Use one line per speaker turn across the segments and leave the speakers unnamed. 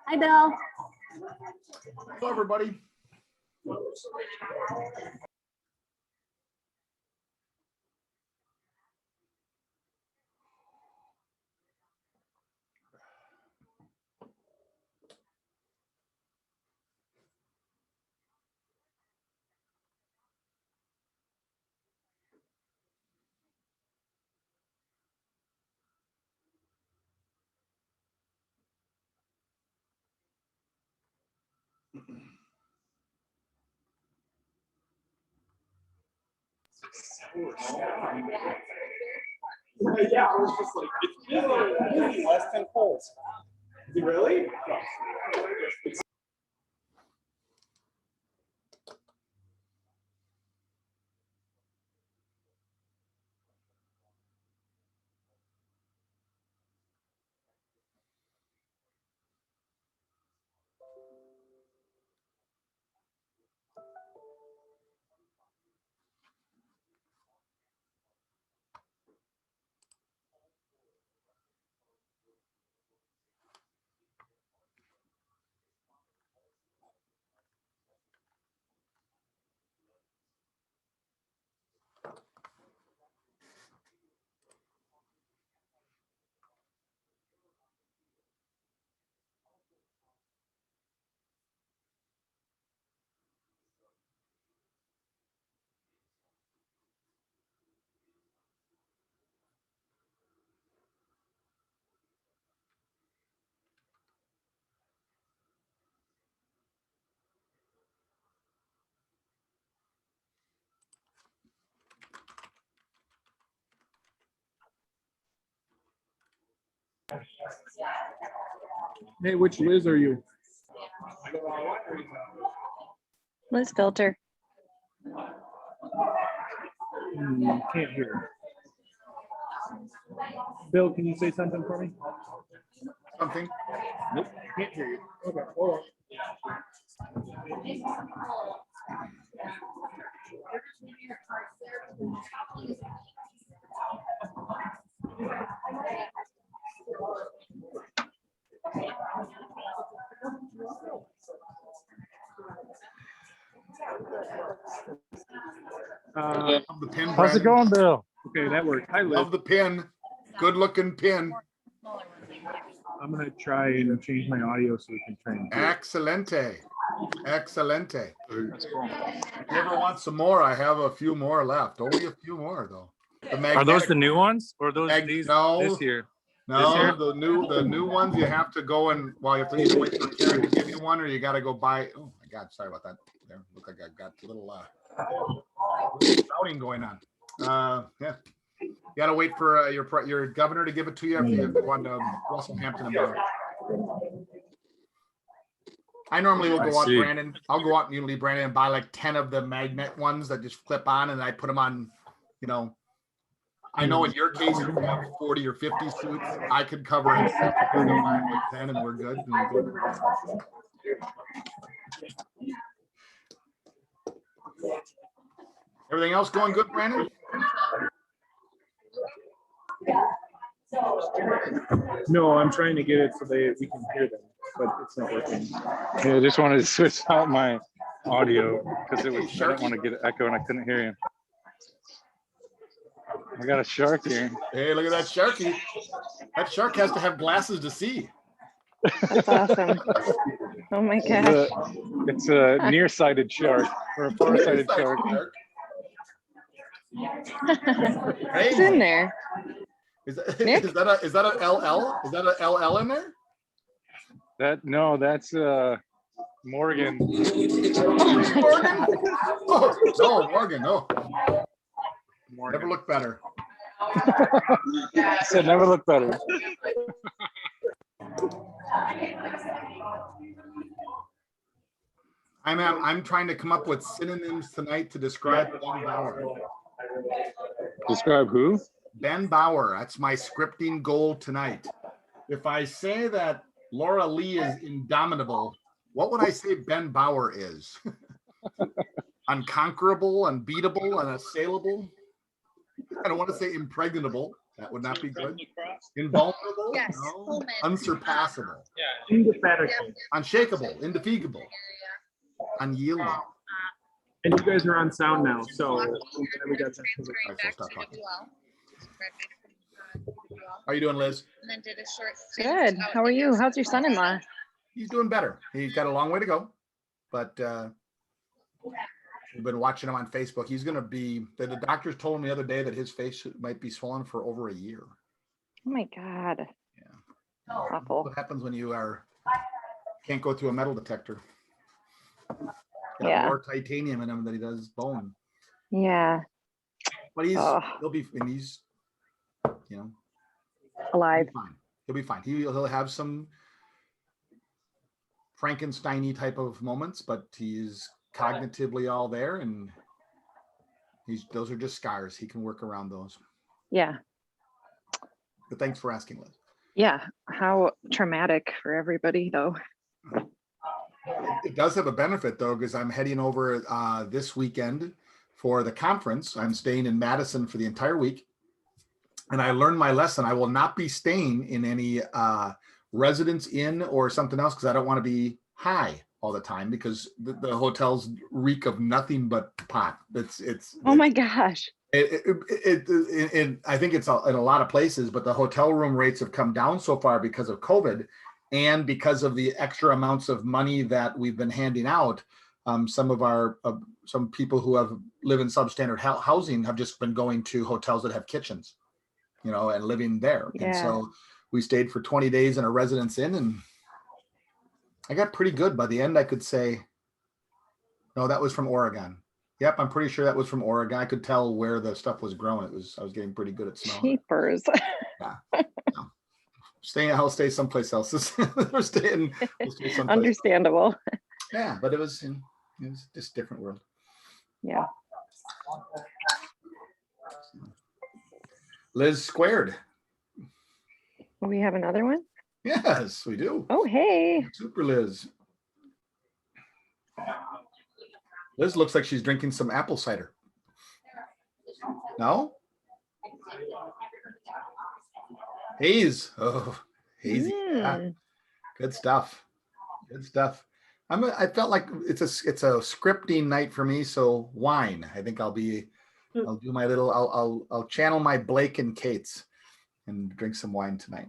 Hi, Bill.
Hello, everybody. Yeah, I was just like, it's less than cold. Really?
Hey, which Liz are you?
Liz Filter.
Can't hear. Bill, can you say something for me?
Something.
Nope, can't hear you. Okay, hold on.
Love the pin,
How's it
Brandon.
going, Bill?
Okay, that worked. Hi, Liz.
Love the pin. Good looking pin.
I'm gonna try and change my audio so we can try and hear.
Excelente. Excelente.
That's cool.
If you ever want some more, I have a few more left. Only a few more though. The
Are those the new ones or those these
No.
this year?
No, the new ones you have to go and well, you have to either wait for Karen to give you one or you gotta go buy. Oh my God, sorry about that. There, look like I've got a little shouting going on. Yeah. You gotta wait for your governor to give it to you if you want to Russell Hampton about it. I normally will go out, Brandon. I'll go out and usually Brandon and buy like 10 of the magnet ones that just flip on and I put them on, you know. I know in your case you have 40 or 50 suits. I could cover it with 10 and we're good. Everything else going good, Brandon?
No, I'm trying to get it so we can hear them, but it's not working.
Yeah, I just wanted to switch out my audio because it was I didn't want to get an echo and I couldn't hear you. I got a shark here.
Hey, look at that sharky. That shark has to have glasses to see.
That's awesome. Oh my gosh.
It's a nearsighted shark or a far-sighted shark.
It's in there.
Is that a LL? Is that a LL in there?
No, that's Morgan.
Morgan? Oh, no, Morgan, no.
Morgan.
Never looked better.
I said never look better.
I'm trying to come up with synonyms tonight to describe Ben Bauer.
Describe who?
Ben Bauer. That's my scripting goal tonight. If I say that Laura Lee is indomitable, what would I say Ben Bauer is? Unconquerable, unbeatable, unassailable. I don't want to say impregnable. That would not be good. Invulnerable?
Yes,
No.
Pullman.
Unsurpassable.
Indefatigable.
Unshakable. Indefatigable. Unyielding.
And you guys are on sound now, so we got that.
Alright, so stop talking. How are you doing, Liz?
And then did a short
Good. How are you? How's your son-in-law?
He's doing better. He's got a long way to go, but we've been watching him on Facebook. He's going to be, the doctors told him the other day that his face might be swollen for over a year.
Oh my God.
Yeah.
Awful.
What happens when you can't go through a metal detector? Got
Yeah.
more titanium in him than he does bone.
Yeah.
But he'll be, and he's,
Alive.
He'll be fine. He'll have some Frankenstein-y type of moments, but he's cognitively all there, and those are just scars. He can work around those.
Yeah.
But thanks for asking, Liz.
Yeah. How traumatic for everybody, though.
It does have a benefit, though, because I'm heading over this weekend for the conference. I'm staying in Madison for the entire week. And I learned my lesson. I will not be staying in any residence inn or something else because I don't want to be high all the time because the hotels reek of nothing but pot.
Oh my gosh.
I think it's in a lot of places, but the hotel room rates have come down so far because of COVID and because of the extra amounts of money that we've been handing out. Some people who live in substandard housing have just been going to hotels that have kitchens, and living there.
Yeah.
And so we stayed for 20 days in a residence inn, and I got pretty good. By the end, I could say, no, that was from Oregon. Yep, I'm pretty sure that was from Oregon. I could tell where the stuff was growing. I was getting pretty good at smelling.
Jeepers.
Yeah. No. I'll stay someplace else. We'll stay someplace
Understandable.
else. Yeah, but it was just a different world.
Yeah.
Liz squared.
We have another one?
Yes, we do.
Oh, hey.
Super Liz. Liz looks like she's drinking some apple cider. No? Haze. Oh, hazy. Yeah. Good stuff. Good stuff. I felt like it's a scripting night for me. So wine. I think I'll do my little. I'll channel my Blake and Kate's and drink some wine tonight.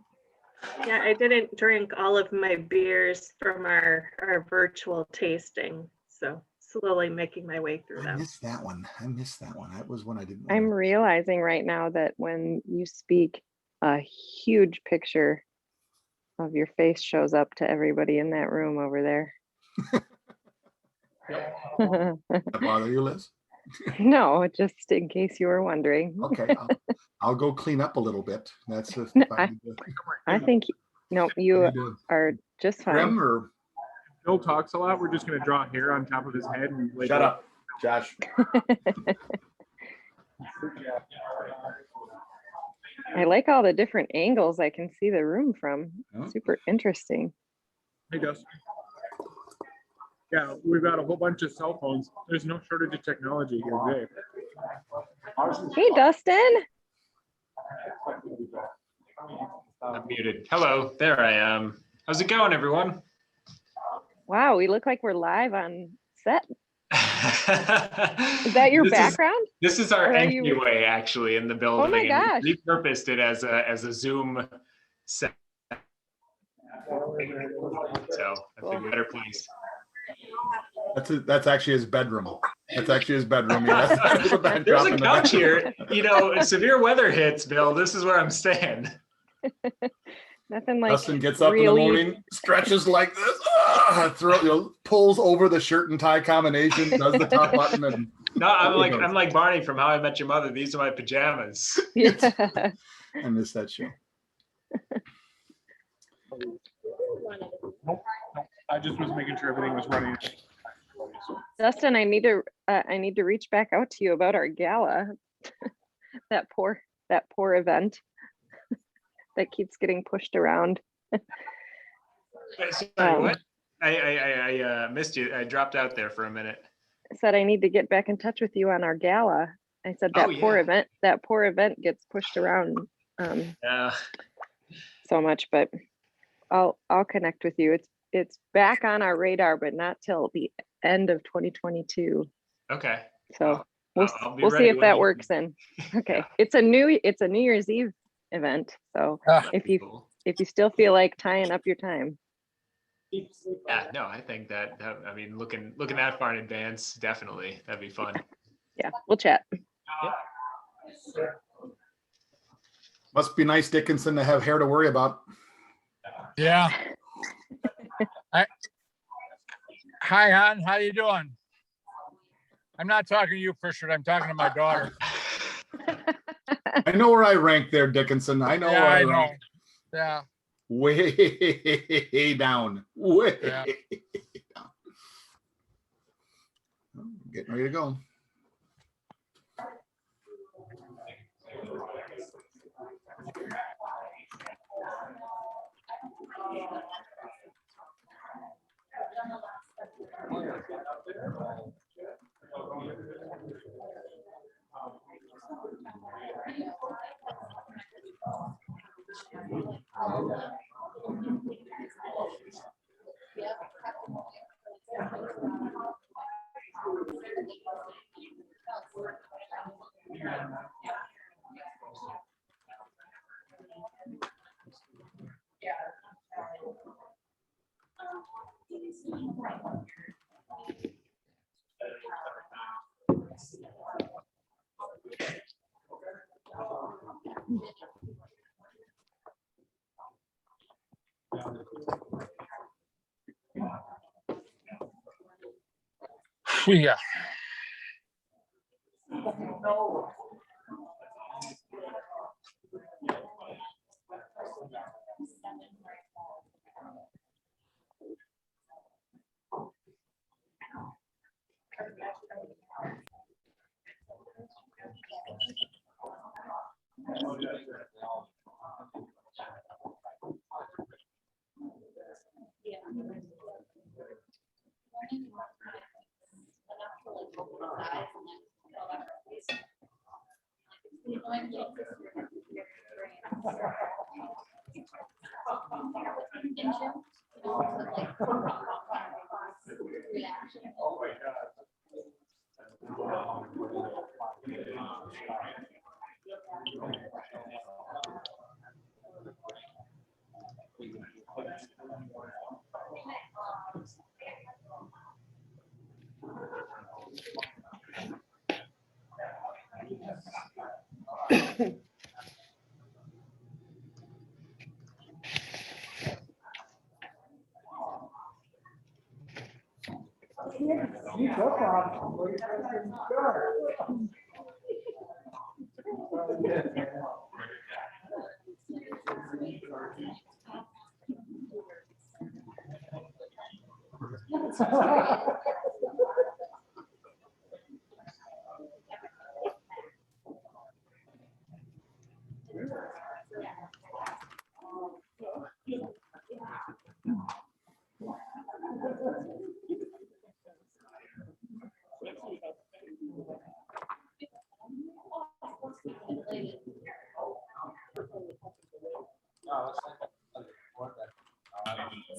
Yeah, I didn't drink all of my beers from our virtual tasting, so slowly making my way through them.
I missed that one. That was one I didn't.
I'm realizing right now that when you speak, a huge picture of your face shows up to everybody in that room over there.
That bother you, Liz?
No, just in case you were wondering.
Okay, I'll go clean up a little bit. That's just.
I think you are just fine.
Grim or
Bill talks a lot. We're just going to draw hair on top of his head and
shut up, Josh.
I like all the different angles I can see the room from.
Yeah.
Super interesting.
Hey, Dustin. Yeah, we've got a whole bunch of cell phones. There's no shortage of technology here today.
Hey, Dustin.
I'm muted. Hello, there I am. How's it going, everyone?
Wow, we look like we're live on set. Is that your background?
This is our entryway, actually, in the building.
Oh my gosh.
We repurposed it as a Zoom set. So that's a better place.
That's actually his bedroom. That's actually his bedroom. Yeah,
there's a couch here. Severe weather hits, Bill. This is where I'm staying.
Nothing like
Dustin gets up in the morning, stretches like this, pulls over the shirt and tie combination, does the top button, and
no, I'm like Barney from How I Met Your Mother. These are my pajamas.
Yeah.
I miss that show.
Nope. I just was making sure everything was running.
Dustin, I need to reach back out to you about our gala. that poor event that keeps getting pushed around.
Sorry, what? I missed you. I dropped out there for a minute.
I said I need to get back in touch with you on our gala. I said that poor event gets pushed around
Yeah.
so much, but I'll connect with you. It's back on our radar, but not till the end of 2022.
Okay.
So we'll
I'll be
we'll see
ready
if
when
that
you-
works in. Okay,
Yeah.
it's a New Year's Eve event. So if you
Cool.
still feel like tying up your time,
Yeah, no, I think that I mean, looking that far in advance, definitely, that'd be fun.
yeah, we'll chat.
Must be nice, Dickinson, to have hair to worry about.
Yeah. Hi, hon. How you doing? I'm not talking to you, Pritchard. I'm talking to my daughter.
I know where I rank there, Dickinson. I know
Yeah,
where I
I know.
rank.
Yeah.
Way down. Way
Yeah.
down. Getting ready to go.
Yeah.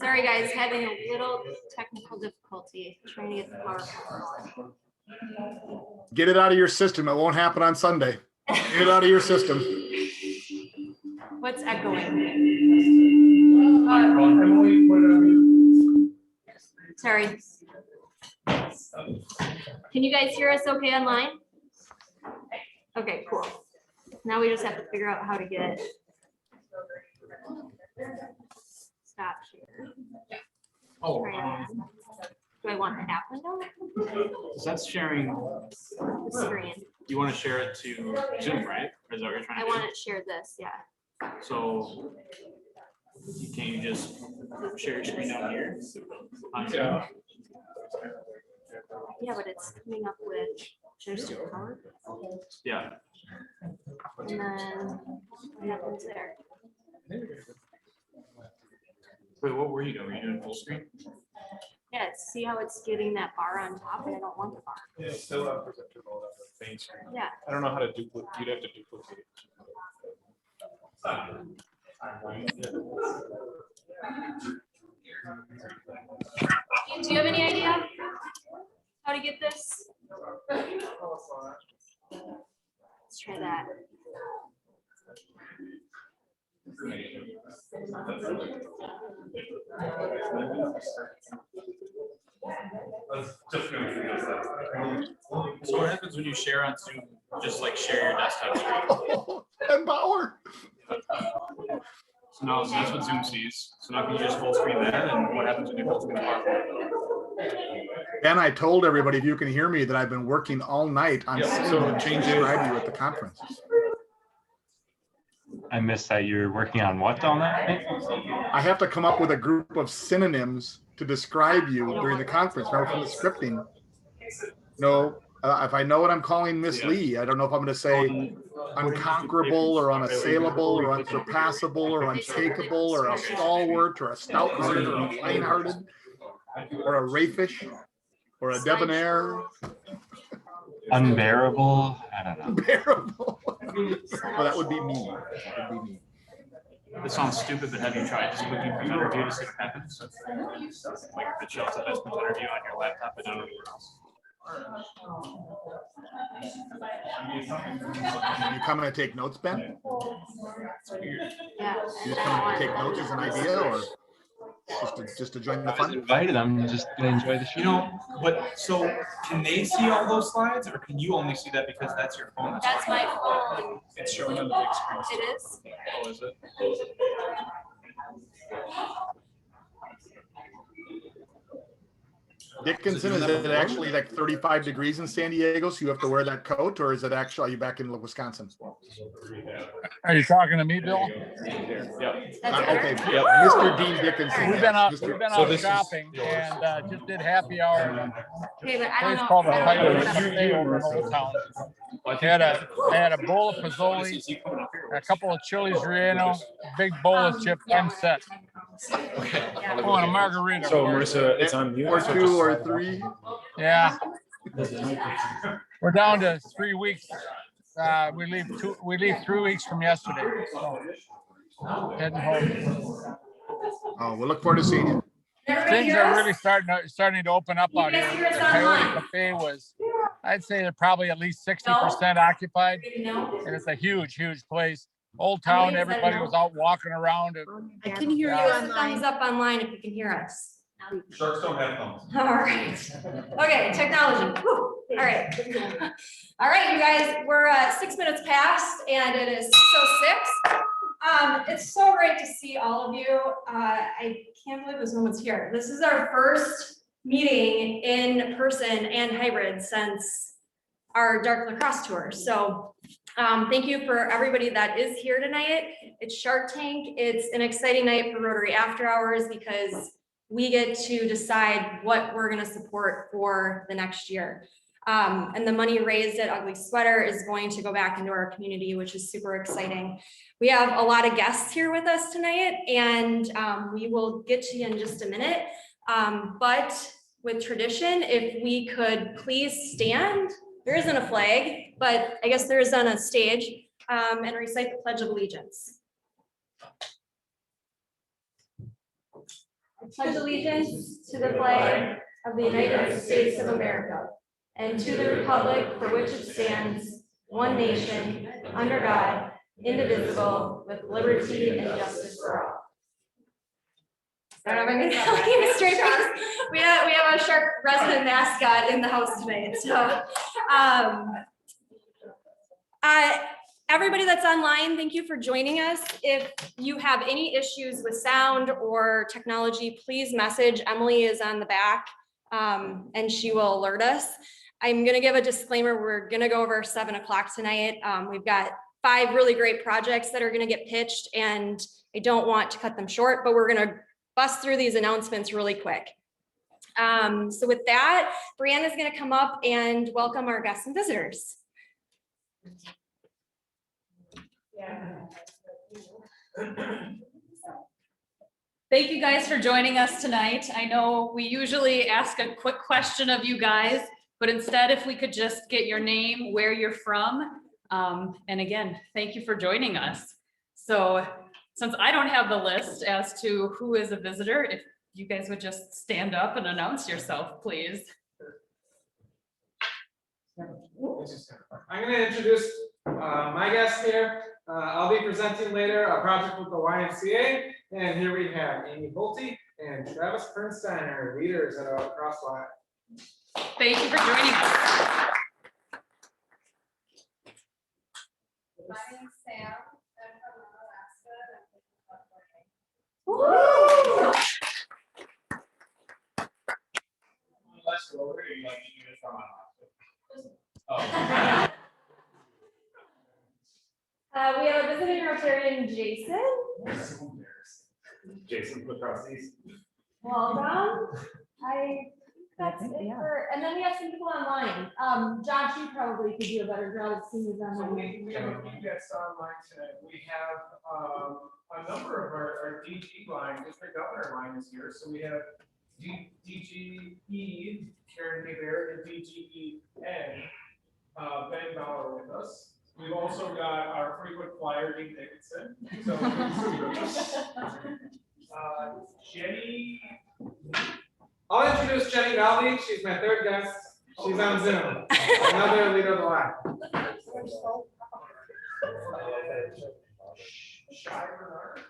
Sorry, guys, having a little technical difficulty trying to get the power on.
Get it out of your system. It won't happen on Sunday. Get it out of your system.
What's echoing? Sorry. Can you guys hear us okay online? Okay, cool. Now we just have to figure out how to get stop share.
Oh,
Do I want the app window?
that's sharing.
The screen.
You want to share it to Zoom, right? Or is that what you're trying
I
to
want it shared this, yeah.
do? So can you just share your screen down here? On Zoom?
Yeah, but it's coming up with share screen power.
Yeah.
And then what happens there?
Wait, what were you doing? Were you doing full screen?
Yeah, see how it's getting that bar on top and I don't want the bar.
Yeah, still presenter mode on the main screen.
Yeah.
I don't know how to duplicate. You'd have to duplicate it.
Do you have any idea how to get this? Let's try that.
So what happens when you share on Zoom? Just like share your desktop screen.
And power.
So now so that's what Zoom sees. So now can you just full screen that? And what happens when you full screen the PowerPoint?
And I told everybody, if you can hear me, that I've been working all night on so change describe you at the conference.
I missed that. You're working on what all night?
I have to come up with a group of synonyms to describe you during the conference. Remember from the scripting? No, if I know what I'm calling Miss Lee, I don't know if I'm going to say unconquerable or unassailable or unsurpassable or untakeable or a stalwart or a stout-hearted or a plain-hearted or a raffish or a debonair.
Unbearable? I don't know.
Unbearable. Well, that would be me. That would be me.
This sounds stupid, but have you tried just clicking present review to see what happens? Like if it shows up as present review on your laptop, but not anywhere else.
You coming to take notes, Ben?
Yeah.
You just coming to take notes as an idea, or just to join the
I was
fun?
invited. I'm just gonna enjoy the show.
You know, but so can they see all those slides, or can you only see that because that's your phone?
That's my phone.
It's showing on the big screen.
It is?
Oh, is it?
Dickinson, is it actually like 35 degrees in San Diego, so you have to wear that coat, or is it actually, are you back in Wisconsin?
Are you talking to me, Bill?
Okay, Mr. Dean Dickinson.
We've been out shopping and just did happy hour at a
Okay, but I
place
don't
called the
know.
Pirate Cafe over in Old Town. I had a bowl of pozole, a couple of chilies relleno, big bowl of chips, and set. Oh, and a margarita.
So Marissa, it's on mute.
Or two or three.
Yeah. We're down to 3 weeks. We leave 3 weeks from yesterday. So heading home.
Oh, we'll look forward to seeing you.
Things are really starting to open up out here. The Coyote Cafe was, I'd say they're probably at least 60% occupied. And it's a huge place. Old Town, everybody was out walking around.
I can hear you. Give us a thumbs up online if you can hear us.
Sharks don't have thumbs.
All right. Okay, technology. Whew. All right. All right, you guys, we're 6 minutes past and it is 6:06. It's so great to see all of you. I can't believe this woman's here. This is our first meeting in person and hybrid since our Dark Lacrosse tour. So thank you for everybody that is here tonight. It's Shark Tank. It's an exciting night for Rotary After Hours because we get to decide what we're going to support for the next year. And the money raised at Ugly Sweater is going to go back into our community, which is super exciting. We have a lot of guests here with us tonight, and we will get to you in just a minute. But with tradition, if we could please stand. There isn't a flag, but I guess there is on a stage, and recite the Pledge of Allegiance. I pledge allegiance to the flag of the United States of America and to the republic for which it stands, one nation, under God, indivisible, with liberty and justice for all. I don't know if I'm gonna keep a straight face. We have a Shark resident mascot in the house tonight. So everybody that's online, thank you for joining us. If you have any issues with sound or technology, please message. Emily is on the back and she will alert us. I'm gonna give a disclaimer. We're gonna go over 7 o'clock tonight. We've got 5 really great projects that are gonna get pitched and I don't want to cut them short, but we're gonna bust through these announcements really quick. So with that, Brianna's gonna come up and welcome our guests and visitors.
Thank you guys for joining us tonight. I know we usually ask a quick question of you guys, but instead if we could just get your name, where you're from, and again, thank you for joining us. So since I don't have the list as to who is a visitor, if you guys would just stand up and announce yourself, please.
I'm going to introduce my guest here. I'll be presenting later a project with the YMCA. And here we have Amy Bolte and Travis Pernsteiner, leaders at our Crosswalk.
Thank you for joining us.
My name's Sam. I'm from Alaska.
Woo!
We have a visiting Rotarian, Jason.
Jason across these.
Welcome. That's it for, and then we have some people online. Josh, you probably could do a better job of seeing who's
So
online.
we have a few guests online today. We have a number of our DG line, district governor line is here. So we have DGE, Karen Bear, and DGE Ed, Ben Bauer with us. We've also got our frequent flyer, Dean Dickinson. So Jenny. I'll introduce Jenny Valley. She's my third guest. She's on Zoom. Another leader of the line. Shy Bernard.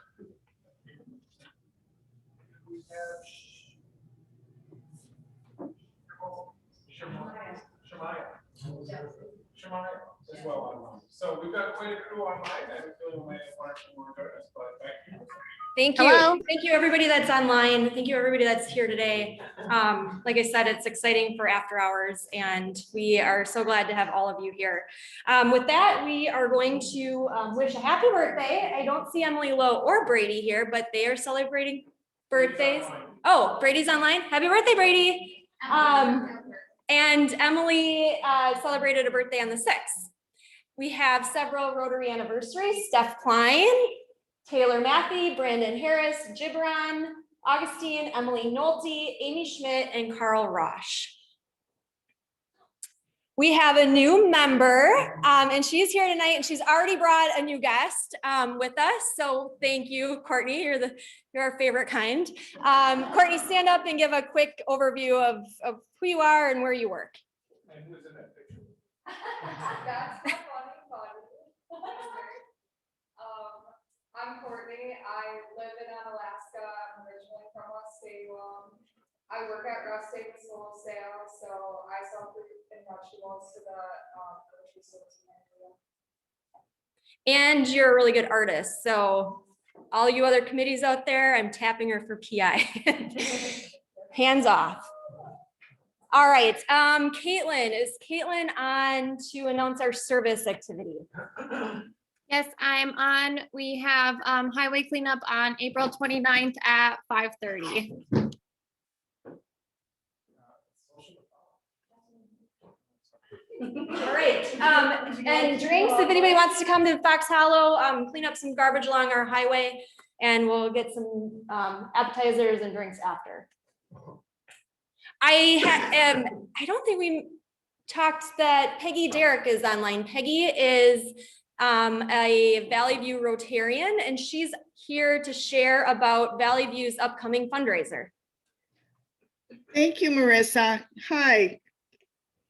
We have Shemaya as well online. So we've got quite a crew online. I have a feeling we might have one or two more join us, but back to you.
Thank you.
Hello.
Thank you, everybody that's online. Thank you, everybody that's here today. Like I said, it's exciting for after hours, and we are so glad to have all of you here. With that, we are going to wish a happy birthday. I don't see Emily Lowe or Brady here, but they are celebrating birthdays. Oh, Brady's online. Happy birthday, Brady. And Emily celebrated a birthday on the 6th. We have several Rotary anniversaries. Steph Klein, Taylor Matthey, Brandon Harris, Gibran, Augustine, Emily Nolte, Amy Schmidt, and Carl Roche. We have a new member, and she's here tonight, and she's already brought a new guest with us. So thank you, Courtney. You're our favorite kind. Courtney, stand up and give a quick overview of who you are and where you work.
And who's in that picture?
That's not funny. I'm Courtney. I live in Alaska. I'm originally from West Salem. I work at West Salem Solar Sales, so I sell fruit and vegetables to the grocery stores in the area.
And you're a really good artist. So all you other committees out there, I'm tapping her for PI. Hands off. All right, Caitlin, is Caitlin on to announce our service activity?
Yes, I'm on. We have highway cleanup on April 29th at 5:30.
All right, and drinks, if anybody wants to come to Fox Hollow, clean up some garbage along our highway, and we'll get some appetizers and drinks after. I don't think we talked that Peggy Derrick is online. Peggy is a Valley View Rotarian, and she's here to share about Valley View's upcoming fundraiser.
Thank you, Marissa. Hi.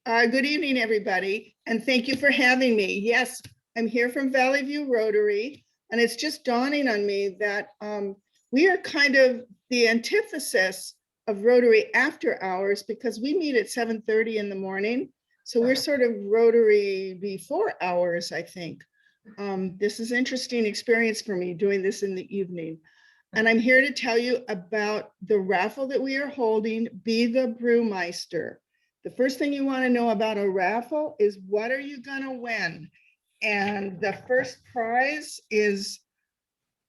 Good evening, everybody, and thank you for having me. Yes, I'm here from Valley View Rotary, and it's just dawning on me that we are kind of the antithesis of Rotary after hours, because we meet at 7:30 in the morning. So we're sort of Rotary before hours, I think. This is an interesting experience for me doing this in the evening. And I'm here to tell you about the raffle that we are holding, Be the Brewmeister. The first thing you want to know about a raffle is, what are you going to win? And the first prize is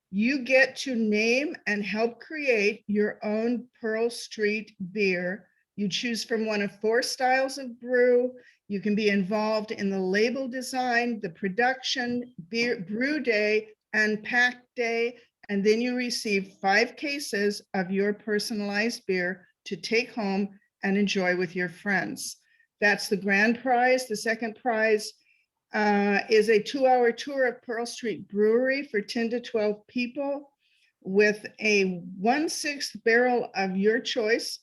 you get to name and help create your own Pearl Street beer. You choose from one of 4 styles of brew. You can be involved in the label design, the production, beer, brew day, and pack day. And then you receive 5 cases of your personalized beer to take home and enjoy with your friends. That's the grand prize. The second prize is a 2-hour tour of Pearl Street Brewery for 10 to 12 people with a 1/6 barrel of your choice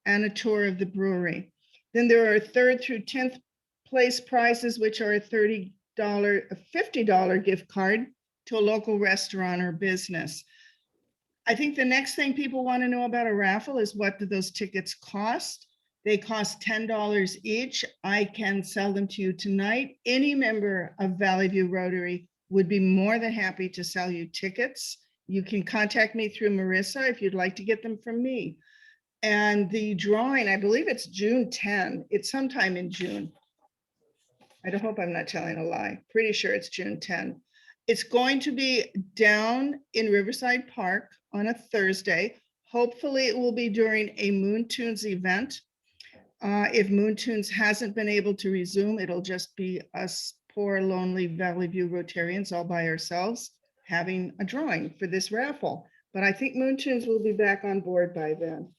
and a tour of the brewery. Then there are 3rd through 10th place prizes, which are a $50 gift card to a local restaurant or business. I think the next thing people want to know about a raffle is what do those tickets cost? They cost $10 each. I can sell them to you tonight. Any member of Valley View Rotary would be more than happy to sell you tickets. You can contact me through Marissa if you'd like to get them from me. And the drawing, I believe it's June 10. It's sometime in June. I hope I'm not telling a lie. Pretty sure it's June 10. It's going to be down in Riverside Park on a Thursday. Hopefully it will be during a Moon Tunes event. If Moon Tunes hasn't been able to resume, it'll just be us poor, lonely Valley View Rotarians all by ourselves having a drawing for this raffle. But I think Moon Tunes will be back on board by then.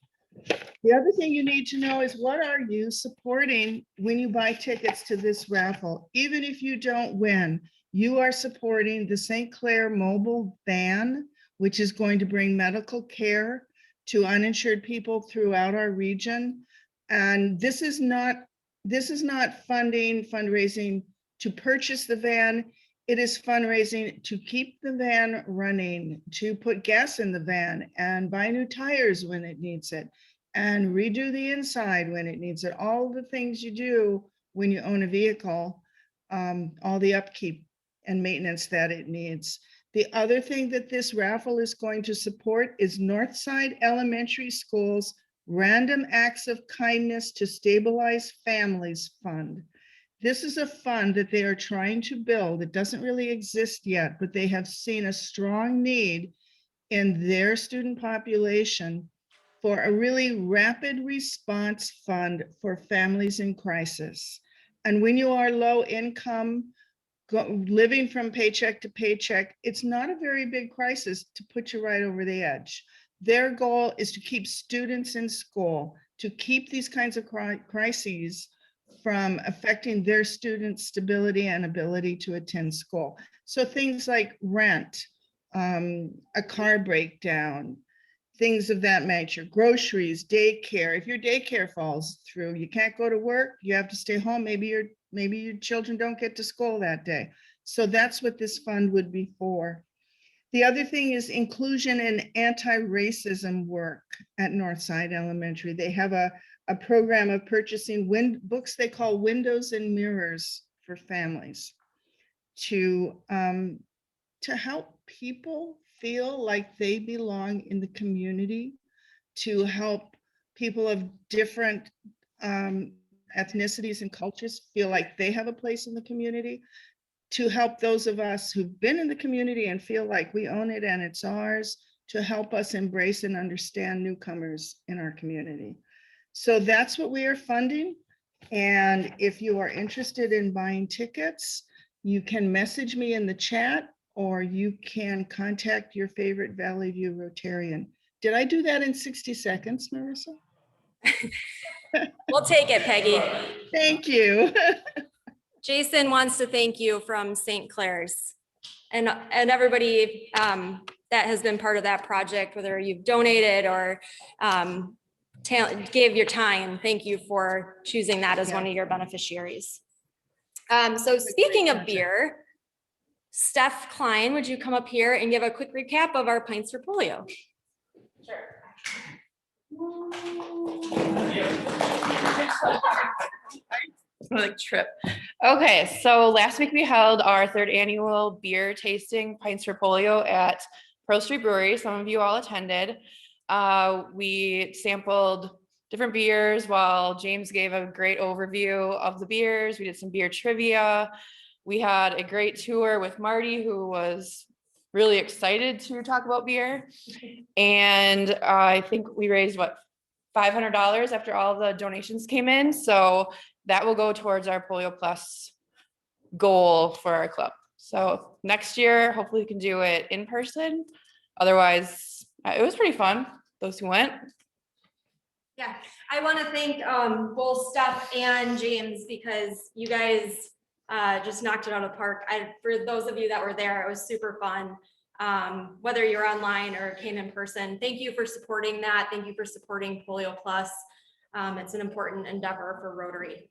The other thing you need to know is what are you supporting when you buy tickets to this raffle? Even if you don't win, you are supporting the St. Clair mobile van, which is going to bring medical care to uninsured people throughout our region. And this is not fundraising to purchase the van. It is fundraising to keep the van running, to put gas in the van and buy new tires when it needs it, and redo the inside when it needs it. All the things you do when you own a vehicle, all the upkeep and maintenance that it needs. The other thing that this raffle is going to support is Northside Elementary School's Random Acts of Kindness to Stabilize Families Fund. This is a fund that they are trying to build. It doesn't really exist yet, but they have seen a strong need in their student population for a really rapid response fund for families in crisis. And when you are low income, living from paycheck to paycheck, it's not a very big crisis to put you right over the edge. Their goal is to keep students in school, to keep these kinds of crises from affecting their students' stability and ability to attend school. So things like rent, a car breakdown, things of that nature, groceries, daycare. If your daycare falls through, you can't go to work, you have to stay home. Maybe your children don't get to school that day. So that's what this fund would be for. The other thing is inclusion and anti-racism work at Northside Elementary. They have a program of purchasing books they call Windows and Mirrors for families to help people feel like they belong in the community, to help people of different ethnicities and cultures feel like they have a place in the community, to help those of us who've been in the community and feel like we own it and it's ours, to help us embrace and understand newcomers in our community. So that's what we are funding. And if you are interested in buying tickets, you can message me in the chat, or you can contact your favorite Valley View Rotarian. Did I do that in 60 seconds, Marissa?
We'll take it, Peggy.
Thank you.
Jason wants to thank you from St. Clair's and everybody that has been part of that project, whether you've donated or gave your time. Thank you for choosing that as one of your beneficiaries. So speaking of beer, Steph Klein, would you come up here and give a quick recap of our Pints for Polio?
Sure. Like trip. Okay, so last week we held our 3rd annual beer tasting Pints for Polio at Pearl Street Brewery. Some of you all attended. We sampled different beers while James gave a great overview of the beers. We did some beer trivia. We had a great tour with Marty, who was really excited to talk about beer. And I think we raised what, $500 after all the donations came in. So that will go towards our Polio Plus goal for our club. So next year, hopefully we can do it in person. Otherwise, it was pretty fun, those who went.
Yeah, I want to thank both Steph and James, because you guys just knocked it out of the park. For those of you that were there, it was super fun. Whether you're online or came in person, thank you for supporting that. Thank you for supporting Polio Plus. It's an important endeavor for Rotary.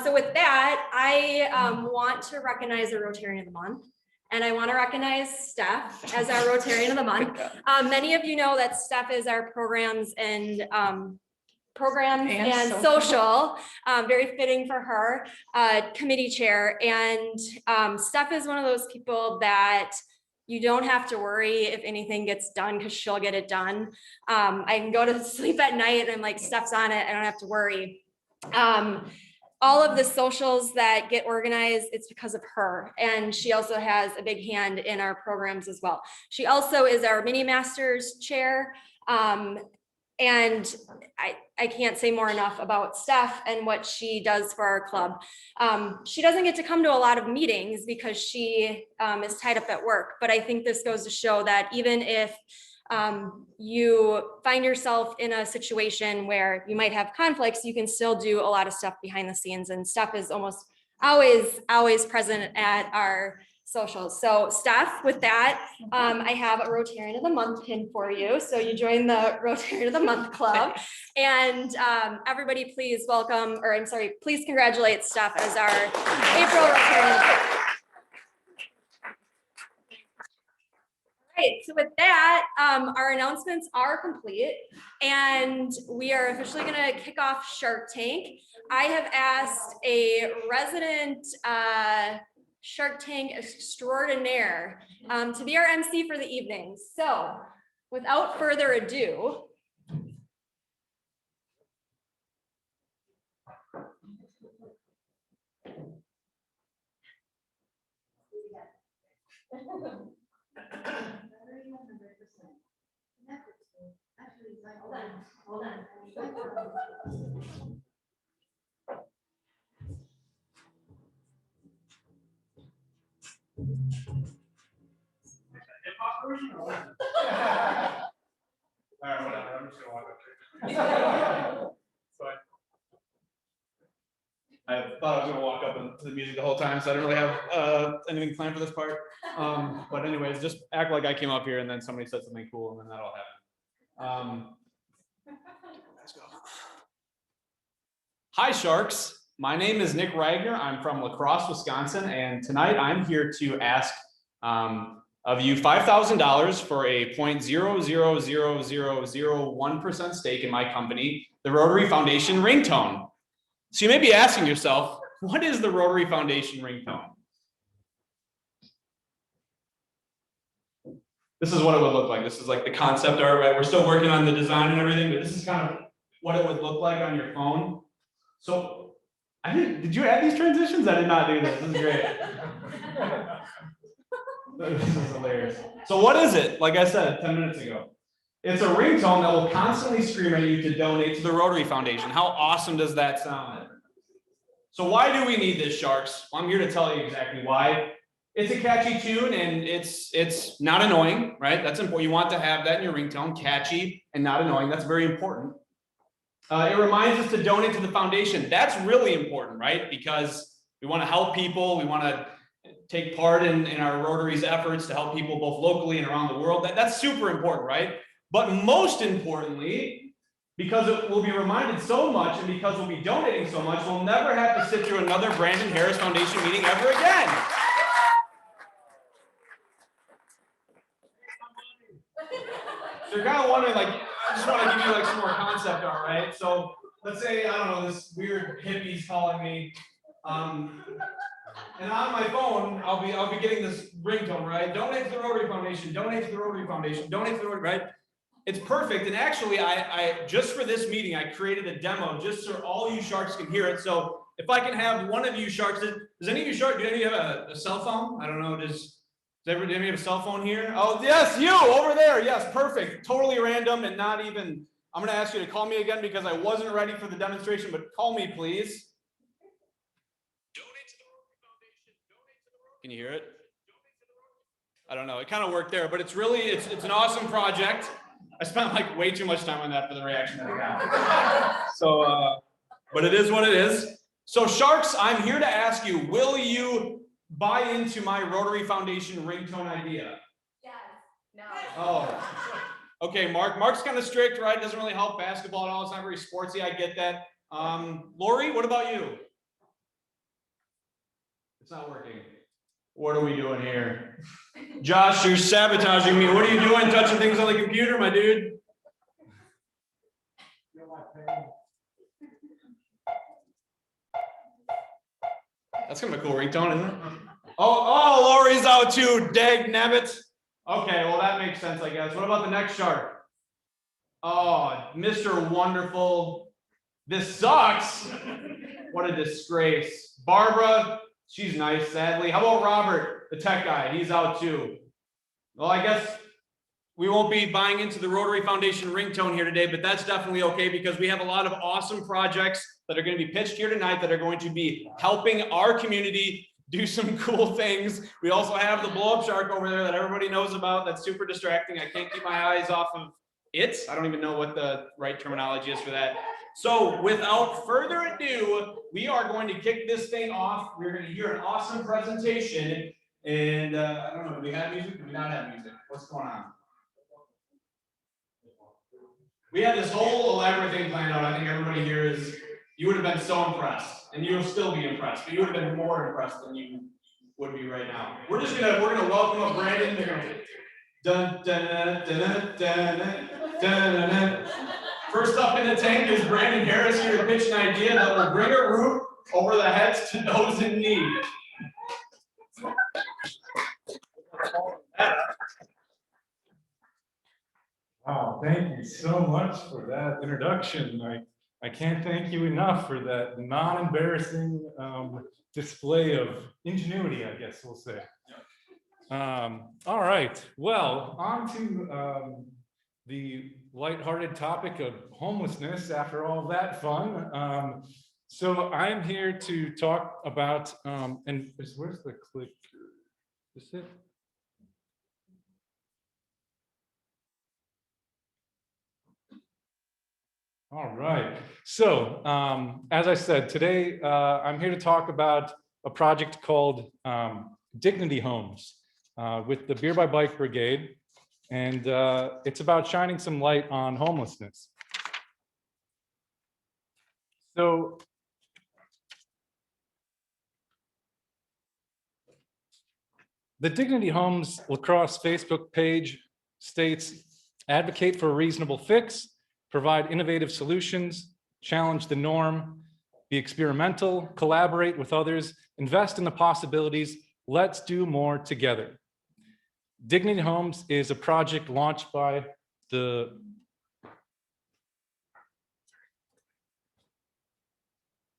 So with that, I want to recognize the Rotarian of the Month. And I want to recognize Steph as our Rotarian of the Month. Many of you know that Steph is our programs and social, very fitting for her, committee chair. And Steph is one of those people that you don't have to worry if anything gets done because she'll get it done. I can go to sleep at night and I'm like, Steph's on it, I don't have to worry. All of the socials that get organized, it's because of her. And she also has a big hand in our programs as well. She also is our mini masters chair. And I can't say more enough about Steph and what she does for our club. She doesn't get to come to a lot of meetings because she is tied up at work, but I think this goes to show that even if you find yourself in a situation where you might have conflicts, you can still do a lot of stuff behind the scenes, and Steph is almost always present at our socials. So Steph, with that, I have a Rotarian of the Month pin for you. So you join the Rotarian of the Month club. And everybody please welcome, or I'm sorry, please congratulate Steph as our April Rotarian of the Month. All right, so with that, our announcements are complete and we are officially gonna kick off Shark Tank. I have asked a resident Shark Tank extraordinaire to be our MC for the evening. So without further ado, hold on.
All right, whatever. I'm just gonna walk up here. I thought I was gonna walk up to the music the whole time, so I didn't really have anything planned for this part. But anyways, just act like I came up here and then somebody said something cool and then that'll happen. Let's go. Hi, Sharks. My name is Nick Ragnar. I'm from La Crosse, Wisconsin, and tonight I'm here to ask of you $5,000 for a 0.00001% stake in my company, the Rotary Foundation ringtone. So you may be asking yourself, what is the Rotary Foundation ringtone? This is what it would look like. This is like the concept art, right? We're still working on the design and everything, but this is kind of what it would look like on your phone. So did you add these transitions? I did not do this. This is great. This is hilarious. So what is it? Like I said 10 minutes ago, it's a ringtone that will constantly scream at you to donate to the Rotary Foundation. How awesome does that sound? So why do we need this, Sharks? Well, I'm here to tell you exactly why. It's a catchy tune and it's not annoying, right? That's important. You want to have that in your ringtone, catchy and not annoying. That's very important. It reminds us to donate to the foundation. That's really important, right? Because we want to help people. We want to take part in our Rotary's efforts to help people both locally and around the world. That's super important, right? But most importantly, because it will be reminded so much and because we'll be donating so much, we'll never have to sit through another Brandon Harris Foundation meeting ever again. So you're kind of wondering, like, I just want to give you like some more concept art, right? So let's say, I don't know, this weird hippie's calling me, and on my phone, I'll be getting this ringtone, right? Donate to the Rotary Foundation, donate to the Rotary Foundation, donate to the Rotary, right? It's perfect. And actually, I just for this meeting, I created a demo just so all you Sharks can hear it. So if I can have one of you Sharks, does any of you Sharks, do any of you have a cell phone? I don't know, does anybody have a cell phone here? Oh, yes, you over there. Yes, perfect. Totally random and not even, I'm gonna ask you to call me again because I wasn't ready for the demonstration, but call me, please. Can you hear it? I don't know. It kind of worked there, but it's an awesome project. I spent like way too much time on that for the reaction that I got. So, but it is what it is.
So Sharks, I'm here to ask you, will you buy into my Rotary Foundation ringtone idea?
Yes. No.
Oh, okay, Mark. Mark's kind of strict, right? Doesn't really help basketball at all. It's not very sportsy. I get that. Lori, what about you? It's not working. What are we doing here? Josh, you're sabotaging me. What are you doing touching things on the computer, my dude? That's kind of a cool ringtone, isn't it? Oh, Lori's out too. Dag nabbit. Okay, well, that makes sense, I guess. What about the next shark? Oh, Mr. Wonderful. This sucks. What a disgrace. Barbara, she's nice, sadly. How about Robert, the tech guy? He's out too. Well, I guess we won't be buying into the Rotary Foundation ringtone here today, but that's definitely okay because we have a lot of awesome projects that are going to be pitched here tonight that are going to be helping our community do some cool things. We also have the blow-up shark over there that everybody knows about. That's super distracting. I can't keep my eyes off of it. I don't even know what the right terminology is for that. So without further ado, we are going to kick this thing off. We're going to hear an awesome presentation. And I don't know, do we have music? Do we not have music? What's going on? We had this whole elaborate thing planned out. I think everybody here is, you would have been so impressed, and you'll still be impressed, but you would have been more impressed than you would be right now. We're gonna welcome up Brandon. They're gonna dun dun dun dun dun dun dun. First up in the tank is Brandon Harris here to pitch an idea that will bring a roof over the heads to those in need.
Wow, thank you so much for that introduction. I can't thank you enough for that non-embarrassing display of ingenuity, I guess we'll say. All right, well, on to the lighthearted topic of homelessness after all that fun. So I'm here to talk about, and where's the clicker? Is it? All right. So as I said, today I'm here to talk about a project called Dignity Homes with the Beer by Bike Brigade. And it's about shining some light on homelessness. So the Dignity Homes Lacrosse Facebook page states, advocate for a reasonable fix, provide innovative solutions, challenge the norm, be experimental, collaborate with others, invest in the possibilities, let's do more together. Dignity Homes is a project launched by the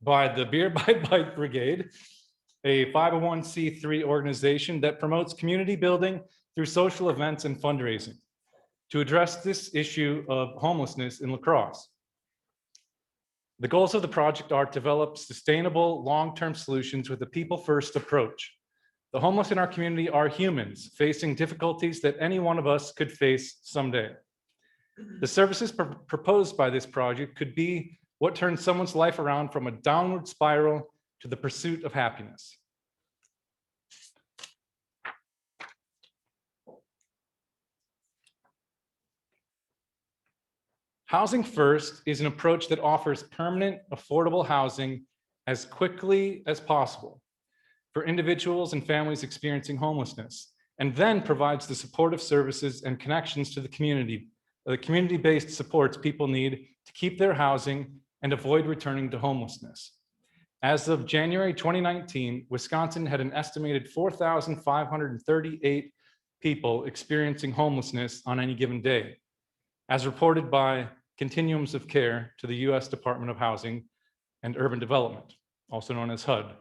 Beer by Bike Brigade, a 501c3 organization that promotes community building through social events and fundraising to address this issue of homelessness in Lacrosse. The goals of the project are to develop sustainable long-term solutions with a people-first approach. The homeless in our community are humans facing difficulties that any one of us could face someday. The services proposed by this project could be what turns someone's life around from a downward spiral to the pursuit of happiness. Housing First is an approach that offers permanent, affordable housing as quickly as possible for individuals and families experiencing homelessness, and then provides the supportive services and connections to the community-based supports people need to keep their housing and avoid returning to homelessness. As of January 2019, Wisconsin had an estimated 4,538 people experiencing homelessness on any given day, as reported by Continuums of Care to the U.S. Department of Housing and Urban Development, also known as HUD.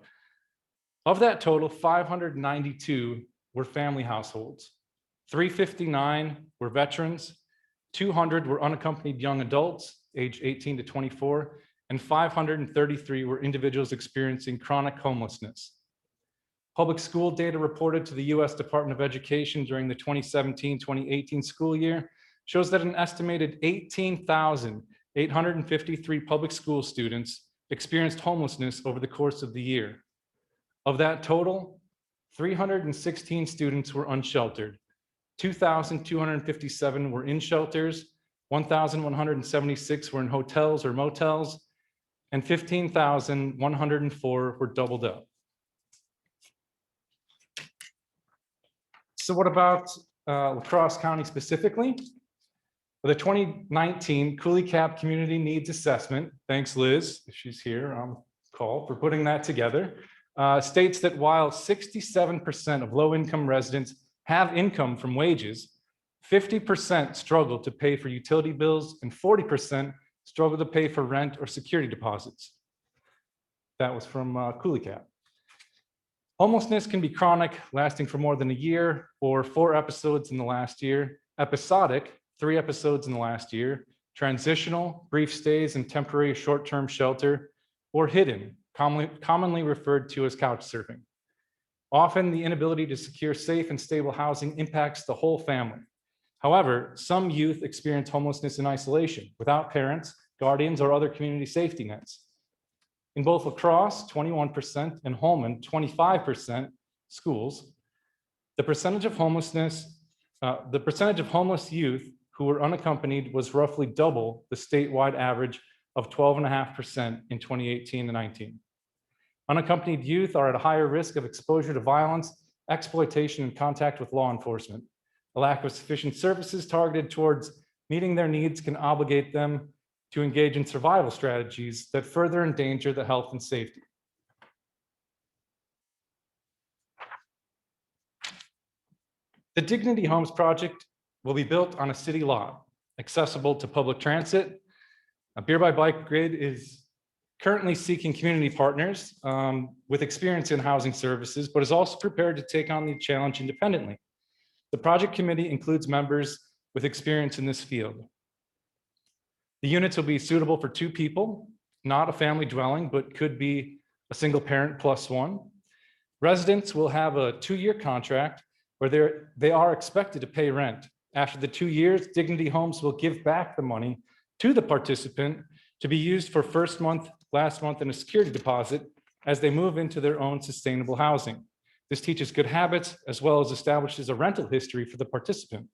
Of that total, 592 were family households, 359 were veterans, 200 were unaccompanied young adults, aged 18 to 24, and 533 were individuals experiencing chronic homelessness. Public school data reported to the U.S. Department of Education during the 2017-2018 school year shows that an estimated 18,853 public school students experienced homelessness over the course of the year. Of that total, 316 students were unsheltered, 2,257 were in shelters, 1,176 were in hotels or motels, and 15,104 were doubled up. So what about La Crosse County specifically? For the 2019 Cooley Cap Community Needs Assessment, thanks Liz, if she's here on call, for putting that together, states that while 67% of low-income residents have income from wages, 50% struggle to pay for utility bills and 40% struggle to pay for rent or security deposits. That was from Cooley Cap. Homelessness can be chronic, lasting for more than a year, or 4 episodes in the last year. Episodic, 3 episodes in the last year. Transitional, brief stays in temporary short-term shelter, or hidden, commonly referred to as couch surfing. Often, the inability to secure safe and stable housing impacts the whole family. However, some youth experience homelessness in isolation, without parents, guardians, or other community safety nets. In both La Crosse, 21%, and Holman, 25% schools, the percentage of homeless youth who were unaccompanied was roughly double the statewide average of 12.5% in 2018 and 19. Unaccompanied youth are at a higher risk of exposure to violence, exploitation, and contact with law enforcement. A lack of sufficient services targeted towards meeting their needs can obligate them to engage in survival strategies that further endanger the health and safety. The Dignity Homes project will be built on a city lot, accessible to public transit. Beer by Bike Grid is currently seeking community partners with experience in housing services, but is also prepared to take on the challenge independently. The project committee includes members with experience in this field. The units will be suitable for 2 people, not a family dwelling, but could be a single parent plus 1. Residents will have a 2-year contract where they are expected to pay rent. After the 2 years, Dignity Homes will give back the money to the participant to be used for first month, last month, and a security deposit as they move into their own sustainable housing. This teaches good habits as well as establishes a rental history for the participant.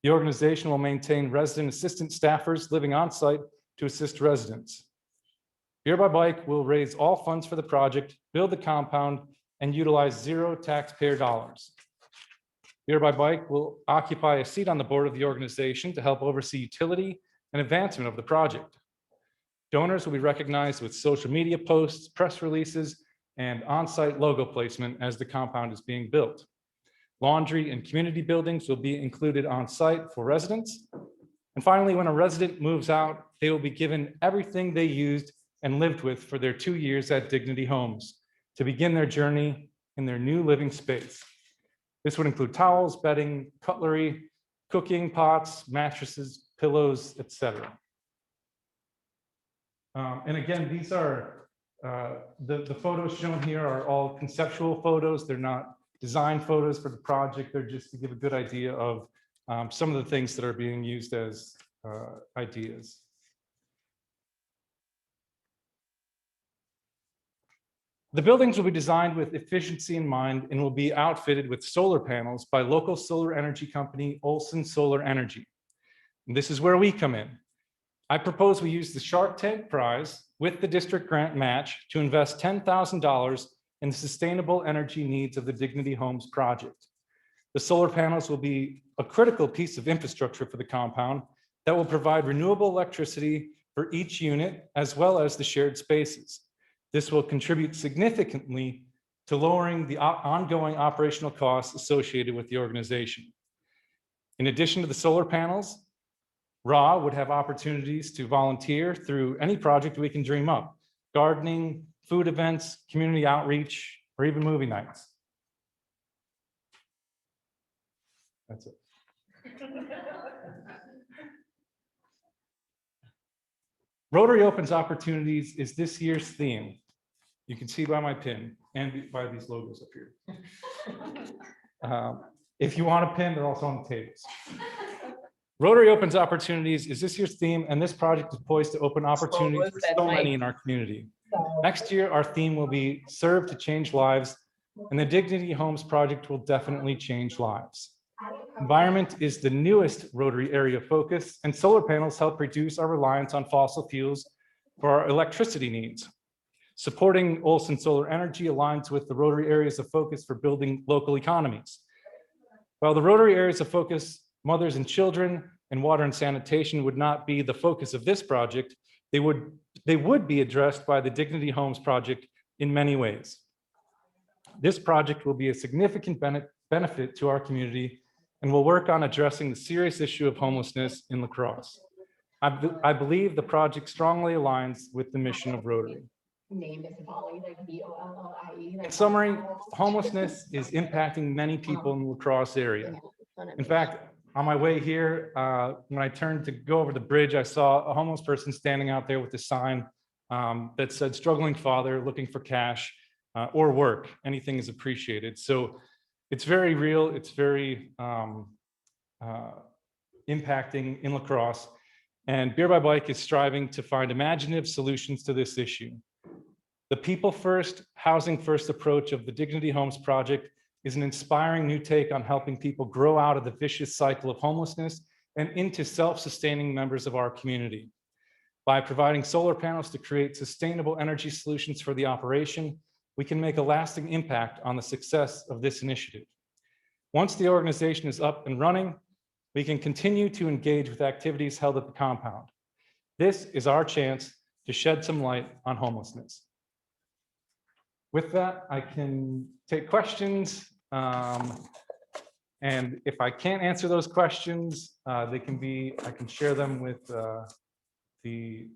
The organization will maintain resident assistant staffers living on site to assist residents. Beer by Bike will raise all funds for the project, build the compound, and utilize 0 taxpayer dollars. Beer by Bike will occupy a seat on the board of the organization to help oversee utility and advancement of the project. Donors will be recognized with social media posts, press releases, and on-site logo placement as the compound is being built. Laundry and community buildings will be included on site for residents. And finally, when a resident moves out, they will be given everything they used and lived with for their 2 years at Dignity Homes to begin their journey in their new living space. This would include towels, bedding, cutlery, cooking pots, mattresses, pillows, etc. And again, these are the photos shown here are all conceptual photos. They're not design photos for the project. They're just to give a good idea of some of the things that are being used as ideas. The buildings will be designed with efficiency in mind and will be outfitted with solar panels by local solar energy company Olson Solar Energy. And this is where we come in. I propose we use the Shark Tank prize with the district grant match to invest $10,000 in the sustainable energy needs of the Dignity Homes project. The solar panels will be a critical piece of infrastructure for the compound that will provide renewable electricity for each unit as well as the shared spaces. This will contribute significantly to lowering the ongoing operational costs associated with the organization. In addition to the solar panels, RA would have opportunities to volunteer through any project we can dream up: gardening, food events, community outreach, or even movie nights. That's it. Rotary Opens Opportunities is this year's theme. You can see by my pin and by these logos up here. If you want a pin, they're also on the tables. Rotary opens opportunities is this year's theme, and this project is poised to open opportunities for so many in our community. Next year, our theme will be Serve to Change Lives, and the Dignity Homes project will definitely change lives. Environment is the newest Rotary area focus, and solar panels help reduce our reliance on fossil fuels for our electricity needs. Supporting Olson Solar Energy aligns with the Rotary areas of focus for building local economies. While the Rotary areas of focus, mothers and children, and water and sanitation would not be the focus of this project, they would be addressed by the Dignity Homes project in many ways. This project will be a significant benefit to our community and will work on addressing the serious issue of homelessness in La Crosse. I believe the project strongly aligns with the mission of Rotary. In summary, homelessness is impacting many people in the La Crosse area. In fact, on my way here, when I turned to go over the bridge, I saw a homeless person standing out there with a sign that said, "Struggling father looking for cash or work. Anything is appreciated." So it's very real. It's very impacting in La Crosse. And Beer by Bike is striving to find imaginative solutions to this issue. The people first, housing first approach of the Dignity Homes project is an inspiring new take on helping people grow out of the vicious cycle of homelessness and into self-sustaining members of our community. By providing solar panels to create sustainable energy solutions for the operation, we can make a lasting impact on the success of this initiative. Once the organization is up and running, we can continue to engage with activities held at the compound. This is our chance to shed some light on homelessness. With that, I can take questions. And if I can't answer those questions, I can share them with the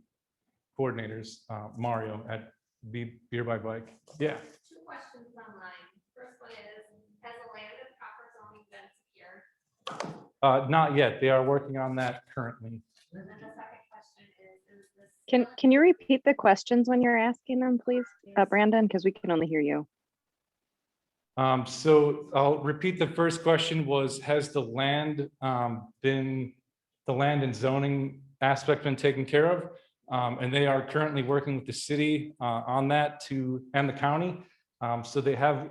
coordinators, Mario at Beer by Bike. Yeah.
2 questions online. First one is, has the land of proper zoning been secured?
Not yet. They are working on that currently.
And then the second question is this
Can you repeat the questions when you're asking them, please, Brandon? Because we can only hear you.
So I'll repeat the first question was, has the land and zoning aspect been taken care of? And they are currently working with the city on that and the county. So they have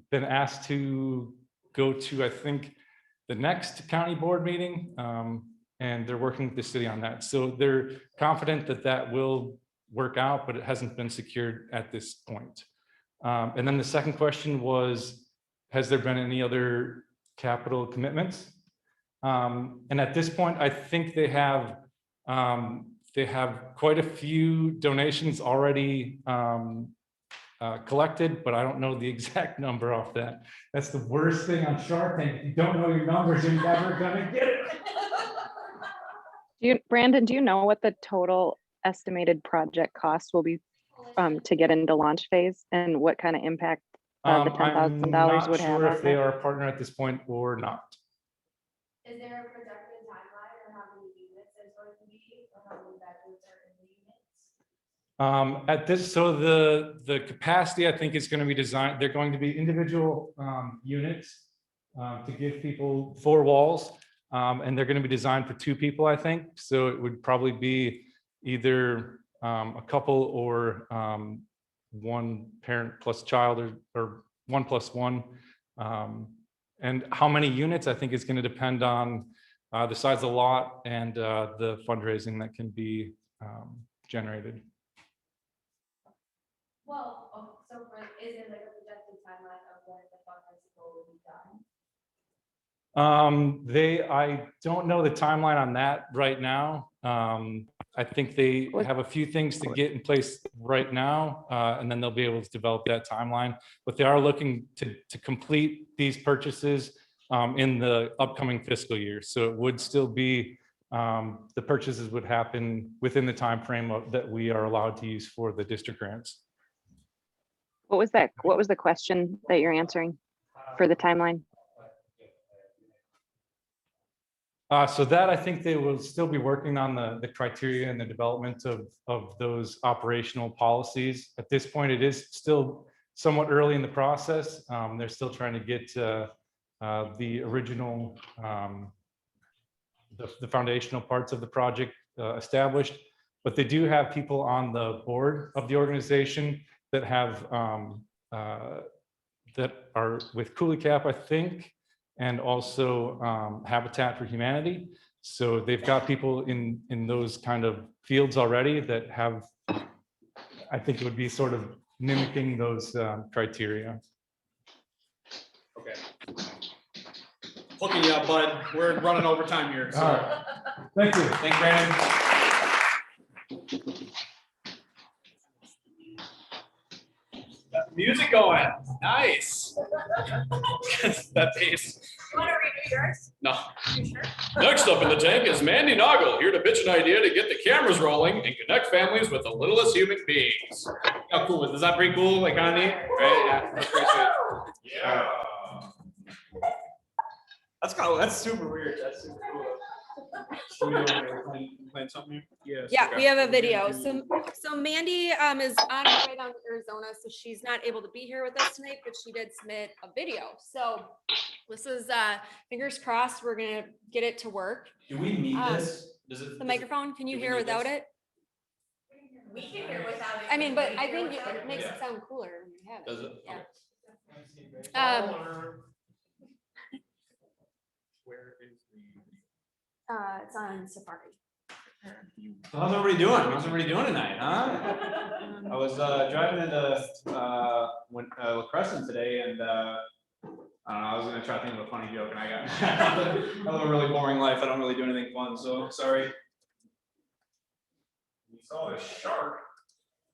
been asked to go to, I think, the next county board meeting, and they're working with the city on that. So they're confident that that will work out, but it hasn't been secured at this point. And then the second question was, has there been any other capital commitments? And at this point, I think they have quite a few donations already collected, but I don't know the exact number off that. That's the worst thing on Shark Tank. If you don't know your numbers, you're never gonna get it.
Brandon, do you know what the total estimated project cost will be to get into launch phase, and what kind of impact the $10,000 would have?
I'm not sure if they are a partner at this point or not.
Is there a projected timeline or how many units there's going to be, or how many bedrooms are in the units?
At this, so the capacity, I think, is going to be designed. They're going to be individual units to give people 4 walls, and they're going to be designed for 2 people, I think. So it would probably be either a couple or 1 parent plus child, or 1 plus 1. And how many units, I think, is going to depend on the size of the lot and the fundraising that can be generated.
Well, so is it like a projected timeline of when the fundraising will be done?
I don't know the timeline on that right now. I think they have a few things to get in place right now, and then they'll be able to develop that timeline. But they are looking to complete these purchases in the upcoming fiscal year. So it would still be, the purchases would happen within the time frame that we are allowed to use for the district grants.
What was that? What was the question that you're answering for the timeline?
So that, I think they will still be working on the criteria and the development of those operational policies. At this point, it is still somewhat early in the process. They're still trying to get the original the foundational parts of the project established, but they do have people on the board of the organization that have that are with Cooley Cap, I think, and also Habitat for Humanity. So they've got people in those kind of fields already that have, I think it would be sort of mimicking those criteria.
Okay. Hooking you up, bud. We're running over time here. So.
All right. Thank you.
Thanks, Brandon. Got the music going. Nice. That bass.
You want to redo yours?
No.
You sure?
Next up in the tank is Mandy Noggle, here to pitch an idea to get the cameras rolling and connect families with the littlest human beings. How cool is, is that pretty cool? Like on me? Right? Yeah, that's pretty sweet. Yeah. That's super weird. That's super cool. Playing something here?
Yeah,
Okay.
we have a video. So Mandy is on her way down to Arizona, so she's not able to be here with us tonight, but she did submit a video. So this is fingers crossed we're gonna get it to work.
Do we need this? Does it?
The microphone, can you
do we
hear
need
without
this?
it?
We can hear without it.
I mean, but I
Can you
think
hear without
it makes
Yeah.
it sound cooler when you have it.
Does it?
Yeah.
Where is
It's on Safari.
So how's everybody doing? How's everybody doing tonight, huh? I was driving into La Crescent today, and I don't know, I was gonna try to think of a funny joke, and I got I live a really boring life. I don't really do anything fun, so sorry. You saw a shark.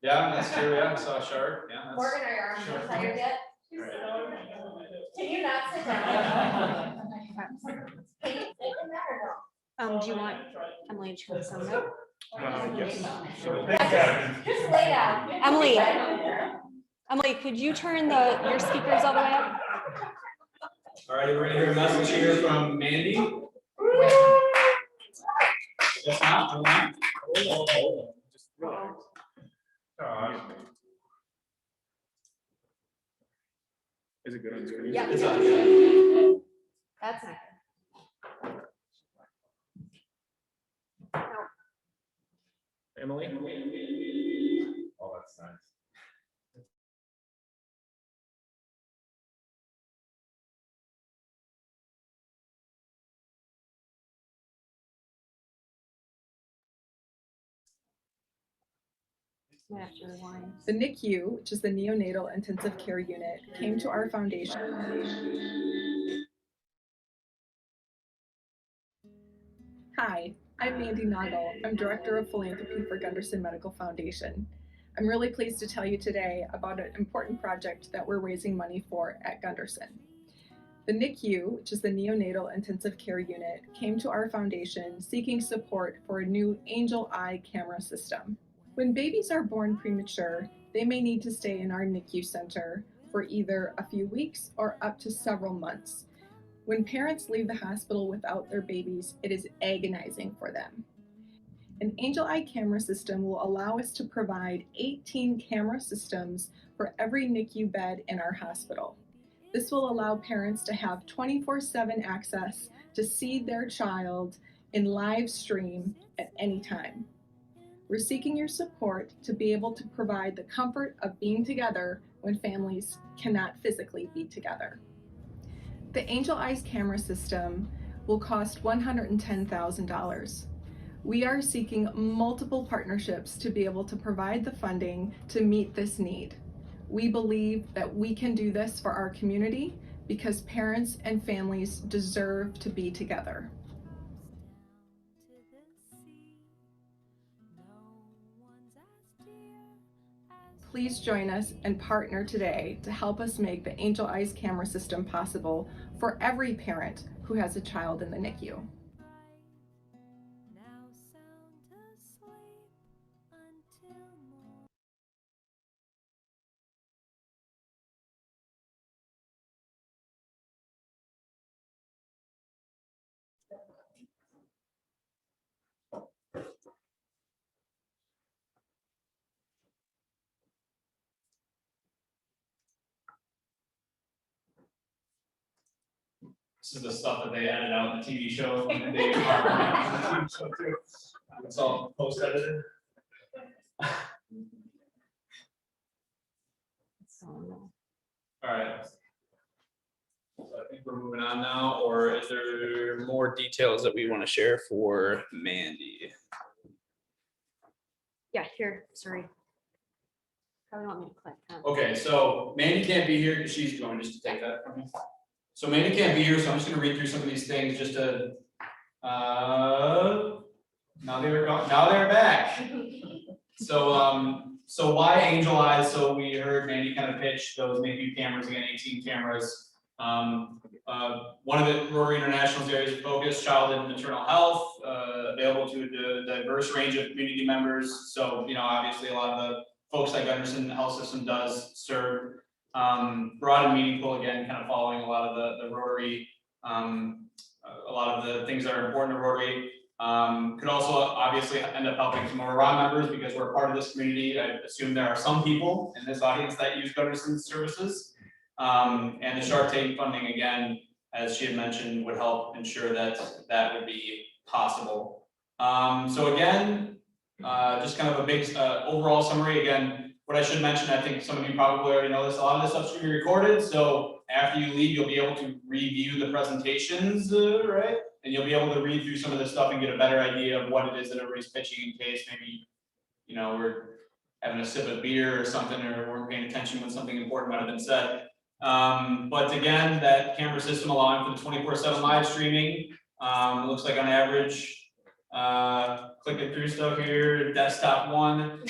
Yeah, that's true. Yeah, I saw a shark. Yeah, that's
Morgan, are your arms
sure.
tired yet? Can you not sit down? Can you sit in that or no?
Do you want Emily to come sound up?
Yes.
Just lay down.
Emily, could you turn your speakers all the way up?
All right, we're gonna hear a message here from Mandy. Just not, hold on. Hold on. Just relax. Is it good on screen?
Yeah.
It's on.
That's not.
Emily? Oh, that's nice.
The NICU, which is the Neonatal Intensive Care Unit, came to our foundation. Hi, I'm Mandy Noggle. I'm Director of Philanthropy for Gunderson Medical Foundation. I'm really pleased to tell you today about an important project that we're raising money for at Gunderson. The NICU, which is the Neonatal Intensive Care Unit, came to our foundation seeking support for a new Angel Eye camera system. When babies are born premature, they may need to stay in our NICU center for either a few weeks or up to several months. When parents leave the hospital without their babies, it is agonizing for them. An Angel Eye camera system will allow us to provide 18 camera systems for every NICU bed in our hospital. This will allow parents to have 24/7 access to see their child in live stream at any time. We're seeking your support to be able to provide the comfort of being together when families cannot physically be together. The Angel Eyes camera system will cost $110,000. We are seeking multiple partnerships to be able to provide the funding to meet this need. We believe that we can do this for our community because parents and families deserve to be together. Please join us and partner today to help us make the Angel Eyes camera system possible for every parent who has a child in the NICU.
This is the stuff that they edited out in the TV show. And they are it's all post edited. All right. So I think we're moving on now, or is there more details that we want to share for Mandy?
Yeah, here, sorry. Probably don't need to click. Huh?
Okay, so Mandy can't be here because she's going just to take that from me. So Mandy can't be here, so I'm just gonna read through some of these things just to, now they're back. So why Angel Eyes? So we heard Mandy kind of pitch those NICU cameras again, 18 cameras. One of the Rotary International's areas of focus, child and maternal health, available to a diverse range of community members. So, obviously a lot of the folks like Gunderson Health System does serve. Broad and meaningful, again, kind of following a lot of the Rotary, a lot of the things that are important to Rotary. Could also obviously end up helping some of our RON members because we're a part of this community. I assume there are some people in this audience that use Gunderson services. And the sHARk tank funding, again, as she had mentioned, would help ensure that that would be possible. So again, just kind of a big overall summary. Again, what I should mention, I think some of you probably already know this, a lot of this stuff's going to be recorded. So after you leave, you'll be able to review the presentations, right? And you'll be able to read through some of this stuff and get a better idea of what it is that everybody's pitching in case maybe, we're having a sip of beer or something, or weren't paying attention when something important might have been said. But again, that camera system allowing for the 24/7 live streaming, it looks like on average, clicking through stuff here, desktop 1,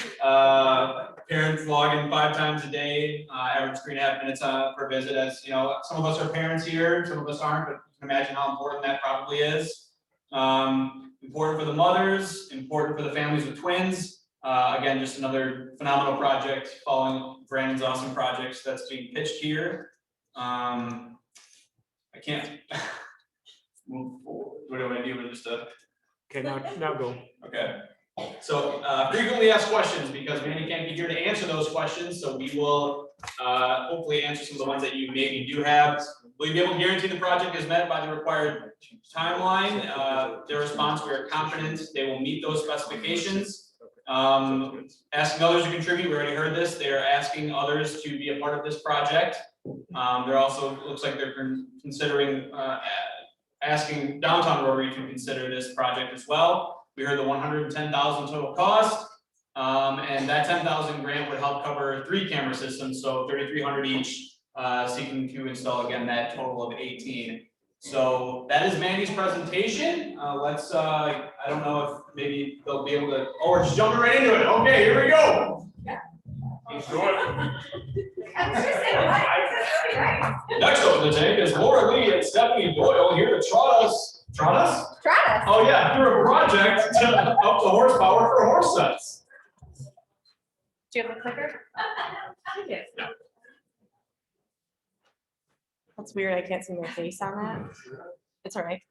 parents log in 5 times a day, average 3.5 minutes per visit. As some of us are parents here, some of us aren't, but you can imagine how important that probably is. Important for the mothers, important for the families with twins. Again, just another phenomenal project following Brandon's awesome projects that's being pitched here. I can't move forward. What do I do with this stuff?
Okay, now go.
Okay. So frequently asked questions, because Mandy can't be here to answer those questions. So we will hopefully answer some of the ones that you maybe do have. Will you be able to guarantee the project is met by the required timeline? Their response, we are confident they will meet those specifications. Asking others to contribute, we already heard this. They are asking others to be a part of this project. They're also, looks like they're considering asking Downtown Rotary to consider this project as well. We heard the $110,000 total cost, and that $10,000 grant would help cover 3 camera systems, so $3,300 each, seeking to install again that total of 18. So that is Mandy's presentation. Let's, I don't know if maybe they'll be able to, we're just jumping right into it. Okay, here we go. Let's do it. Next up in the tank is Laura Lee and Stephanie Doyle here to trot us. Oh yeah, through a project to up the horsepower for horse sets.
Do you have a clicker? Yeah. That's weird. I can't see my face on that. It's all right.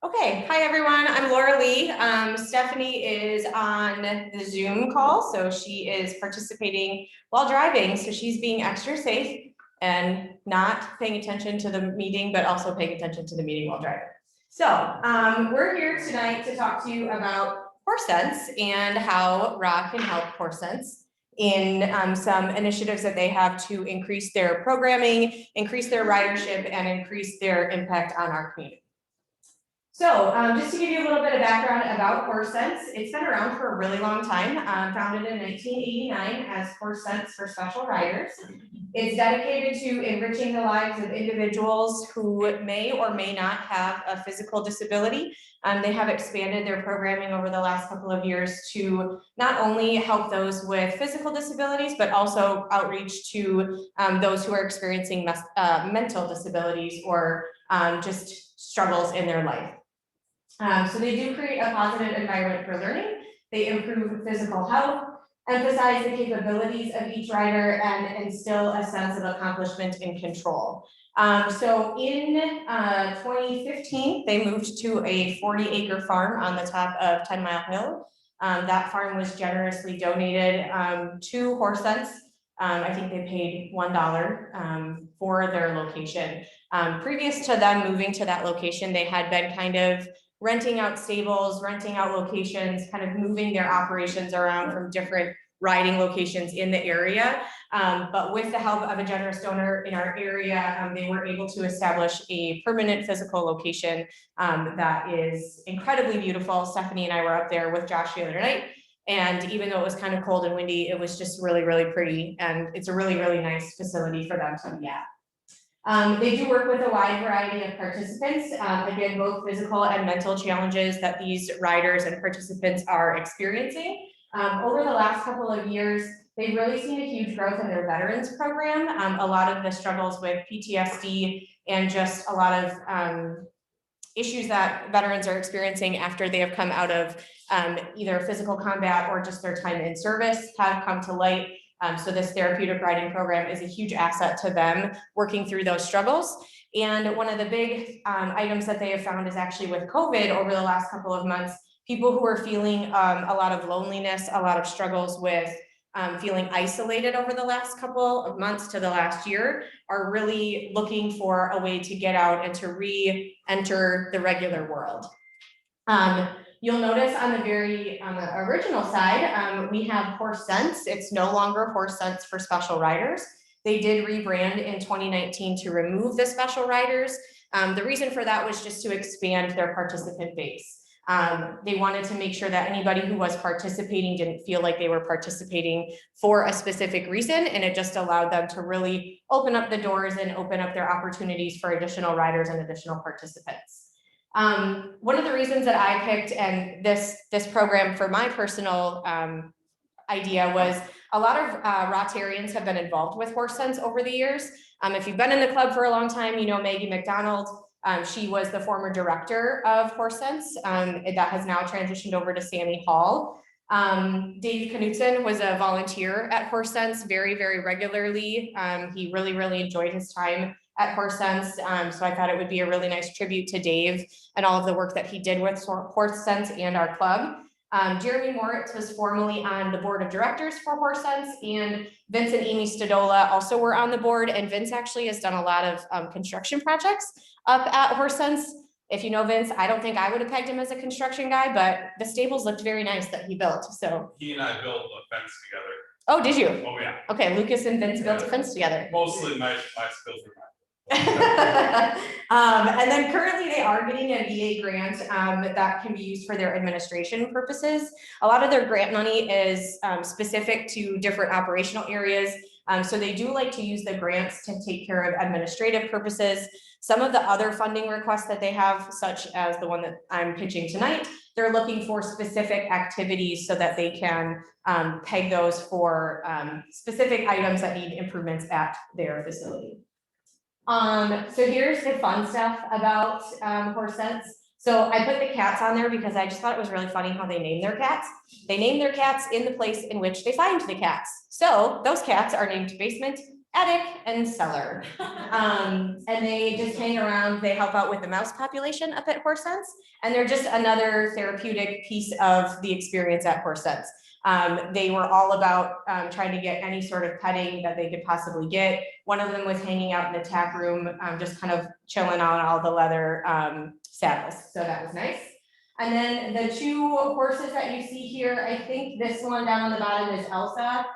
Okay, hi everyone. I'm Laura Lee. Stephanie is on the Zoom call, so she is participating while driving. So she's being extra safe and not paying attention to the meeting, but also paying attention to the meeting while driving. So we're here tonight to talk to you about HorseSense and how RA can help HorseSense in some initiatives that they have to increase their programming, increase their ridership, and increase their impact on our community. So just to give you a little bit of background about HorseSense, it's been around for a really long time, founded in 1989 as HorseSense for Special Riders. It's dedicated to enriching the lives of individuals who may or may not have a physical disability. They have expanded their programming over the last couple of years to not only help those with physical disabilities, but also outreach to those who are experiencing mental disabilities or just struggles in their life. So they do create a positive environment for learning. They improve physical health, emphasize the capabilities of each rider, and instill a sense of accomplishment and control. So in 2015, they moved to a 40-acre farm on the top of 10 Mile Hill. That farm was generously donated to HorseSense. I think they paid $1 for their location. Previous to them moving to that location, they had been kind of renting out stables, renting out locations, kind of moving their operations around from different riding locations in the area. But with the help of a generous donor in our area, they were able to establish a permanent physical location that is incredibly beautiful. Stephanie and I were up there with Josh the other night. And even though it was kind of cold and windy, it was just really, really pretty. And it's a really, really nice facility for them to be at. They do work with a wide variety of participants, again, both physical and mental challenges that these riders and participants are experiencing. Over the last couple of years, they've really seen a huge growth in their veterans program. A lot of the struggles with PTSD and just a lot of issues that veterans are experiencing after they have come out of either physical combat or just their time in service have come to light. So this therapeutic riding program is a huge asset to them working through those struggles. And one of the big items that they have found is actually with COVID over the last couple of months, people who are feeling a lot of loneliness, a lot of struggles with feeling isolated over the last couple of months to the last year are really looking for a way to get out and to re-enter the regular world. You'll notice on the original side, we have Horse Sense. It's no longer Horse Sense for special riders. They did rebrand in 2019 to remove the special riders. The reason for that was just to expand their participant base. They wanted to make sure that anybody who was participating didn't feel like they were participating for a specific reason, and it just allowed them to really open up the doors and open up their opportunities for additional riders and additional participants. One of the reasons that I picked and this program for my personal idea was a lot of Rotarians have been involved with Horse Sense over the years. If you've been in the club for a long time, you know Maggie McDonald. She was the former director of Horse Sense that has now transitioned over to Sammy Hall. Dave Knutson was a volunteer at Horse Sense very, very regularly. He really, really enjoyed his time at Horse Sense. So I thought it would be a really nice tribute to Dave and all of the work that he did with Horse Sense and our club. Jeremy Moritz was formerly on the board of directors for Horse Sense, and Vince and Amy Stadola also were on the board. And Vince actually has done a lot of construction projects up at Horse Sense. If you know Vince, I don't think I would have pegged him as a construction guy, but the stables looked very nice that he built. So
he and I built a fence together.
Oh, did you?
Oh yeah.
Okay, Lucas and Vince built a fence together.
Mostly my skills are
and then currently they are getting an EA grant that can be used for their administration purposes. A lot of their grant money is specific to different operational areas. So they do like to use the grants to take care of administrative purposes. Some of the other funding requests that they have, such as the one that I'm pitching tonight, they're looking for specific activities so that they can peg those for specific items that need improvements at their facility. So here's the fun stuff about Horse Sense. So I put the cats on there because I just thought it was really funny how they name their cats. They name their cats in the place in which they find the cats. So those cats are named basement, attic, and cellar. And they just hang around. They help out with the mouse population up at Horse Sense. And they're just another therapeutic piece of the experience at Horse Sense. They were all about trying to get any sort of petting that they could possibly get. One of them was hanging out in the tack room, just kind of chilling on all the leather saddles. So that was nice. And then the two horses that you see here, I think this one down on the bottom is Elsa.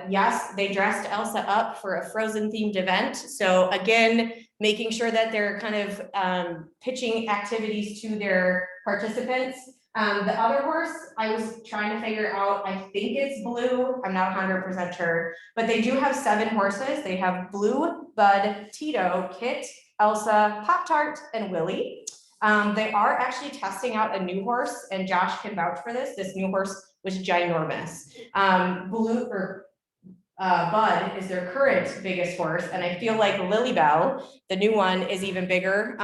Yes, they dressed Elsa up for a Frozen themed event. So again, making sure that they're kind of pitching activities to their participants. The other horse, I was trying to figure out, I think it's Blue, I'm not 100% sure, but they do have 7 horses. They have Blue, Bud, Tito, Kit, Elsa, Pop-Tart, and Willie. They are actually testing out a new horse, and Josh can vouch for this. This new horse was ginormous. Bud is their current biggest horse, and I feel like Lilybell, the new one, is even bigger.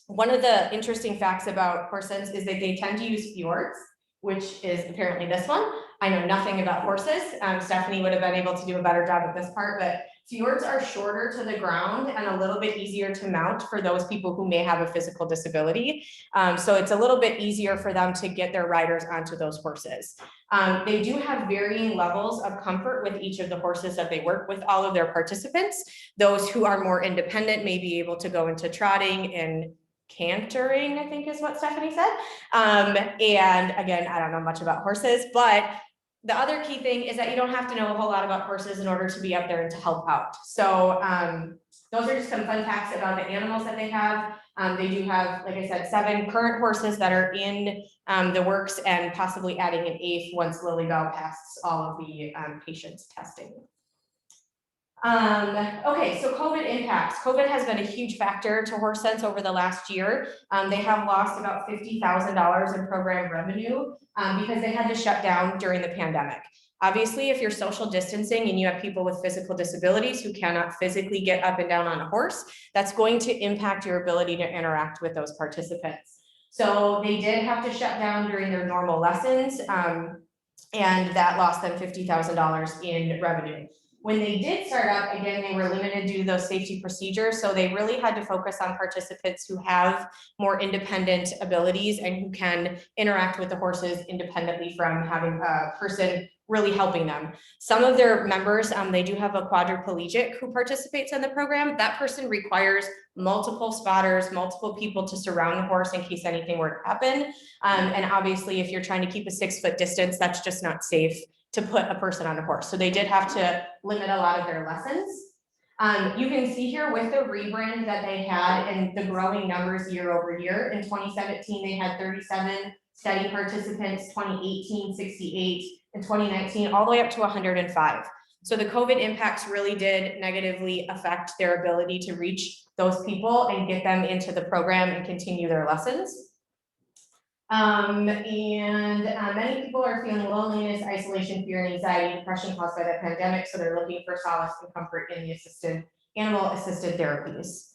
One of the interesting facts about Horse Sense is that they tend to use fjords, which is apparently this one. I know nothing about horses. Stephanie would have been able to do a better job at this part, but fjords are shorter to the ground and a little bit easier to mount for those people who may have a physical disability. So it's a little bit easier for them to get their riders onto those horses. They do have varying levels of comfort with each of the horses that they work with all of their participants. Those who are more independent may be able to go into trotting and cantering, I think is what Stephanie said. And again, I don't know much about horses, but the other key thing is that you don't have to know a whole lot about horses in order to be up there and to help out. So those are just some fun facts about the animals that they have. They do have, like I said, 7 current horses that are in the works and possibly adding an 8th once Lilybell passes all of the patients testing. Okay, so COVID impacts. COVID has been a huge factor to HorseSense over the last year. They have lost about $50,000 in program revenue because they had to shut down during the pandemic. Obviously, if you're social distancing and you have people with physical disabilities who cannot physically get up and down on a horse, that's going to impact your ability to interact with those participants. So they did have to shut down during their normal lessons, and that lost them $50,000 in revenue. When they did start up, again, they were limited due to those safety procedures. So they really had to focus on participants who have more independent abilities and who can interact with the horses independently from having a person really helping them. Some of their members, they do have a quadriplegic who participates in the program. That person requires multiple spotters, multiple people to surround the horse in case anything were to happen. And obviously, if you're trying to keep a 6-foot distance, that's just not safe to put a person on a horse. So they did have to limit a lot of their lessons. You can see here with the rebrand that they had and the growing numbers year over year. In 2017, they had 37 steady participants, 2018, 68, in 2019, all the way up to 105. So the COVID impacts really did negatively affect their ability to reach those people and get them into the program and continue their lessons. Many people are feeling loneliness, isolation, fear, and anxiety, depression caused by the pandemic. So they're looking for solace and comfort in the animal-assisted therapies.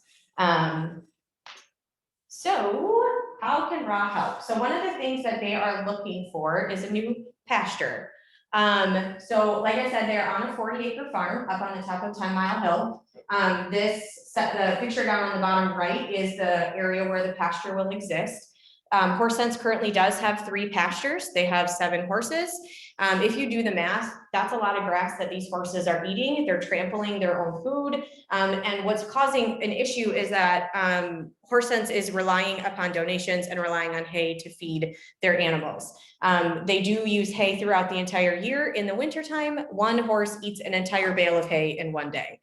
So how can RAW help? So one of the things that they are looking for is a new pasture. So like I said, they're on a 40-acre farm up on the top of 10 Mile Hill. The picture down on the bottom right is the area where the pasture will exist. HorseSense currently does have 3 pastures. They have 7 horses. If you do the math, that's a lot of grass that these horses are eating. They're trampling their own food. And what's causing an issue is that HorseSense is relying upon donations and relying on hay to feed their animals. They do use hay throughout the entire year. In the wintertime, 1 horse eats an entire bale of hay in 1 day.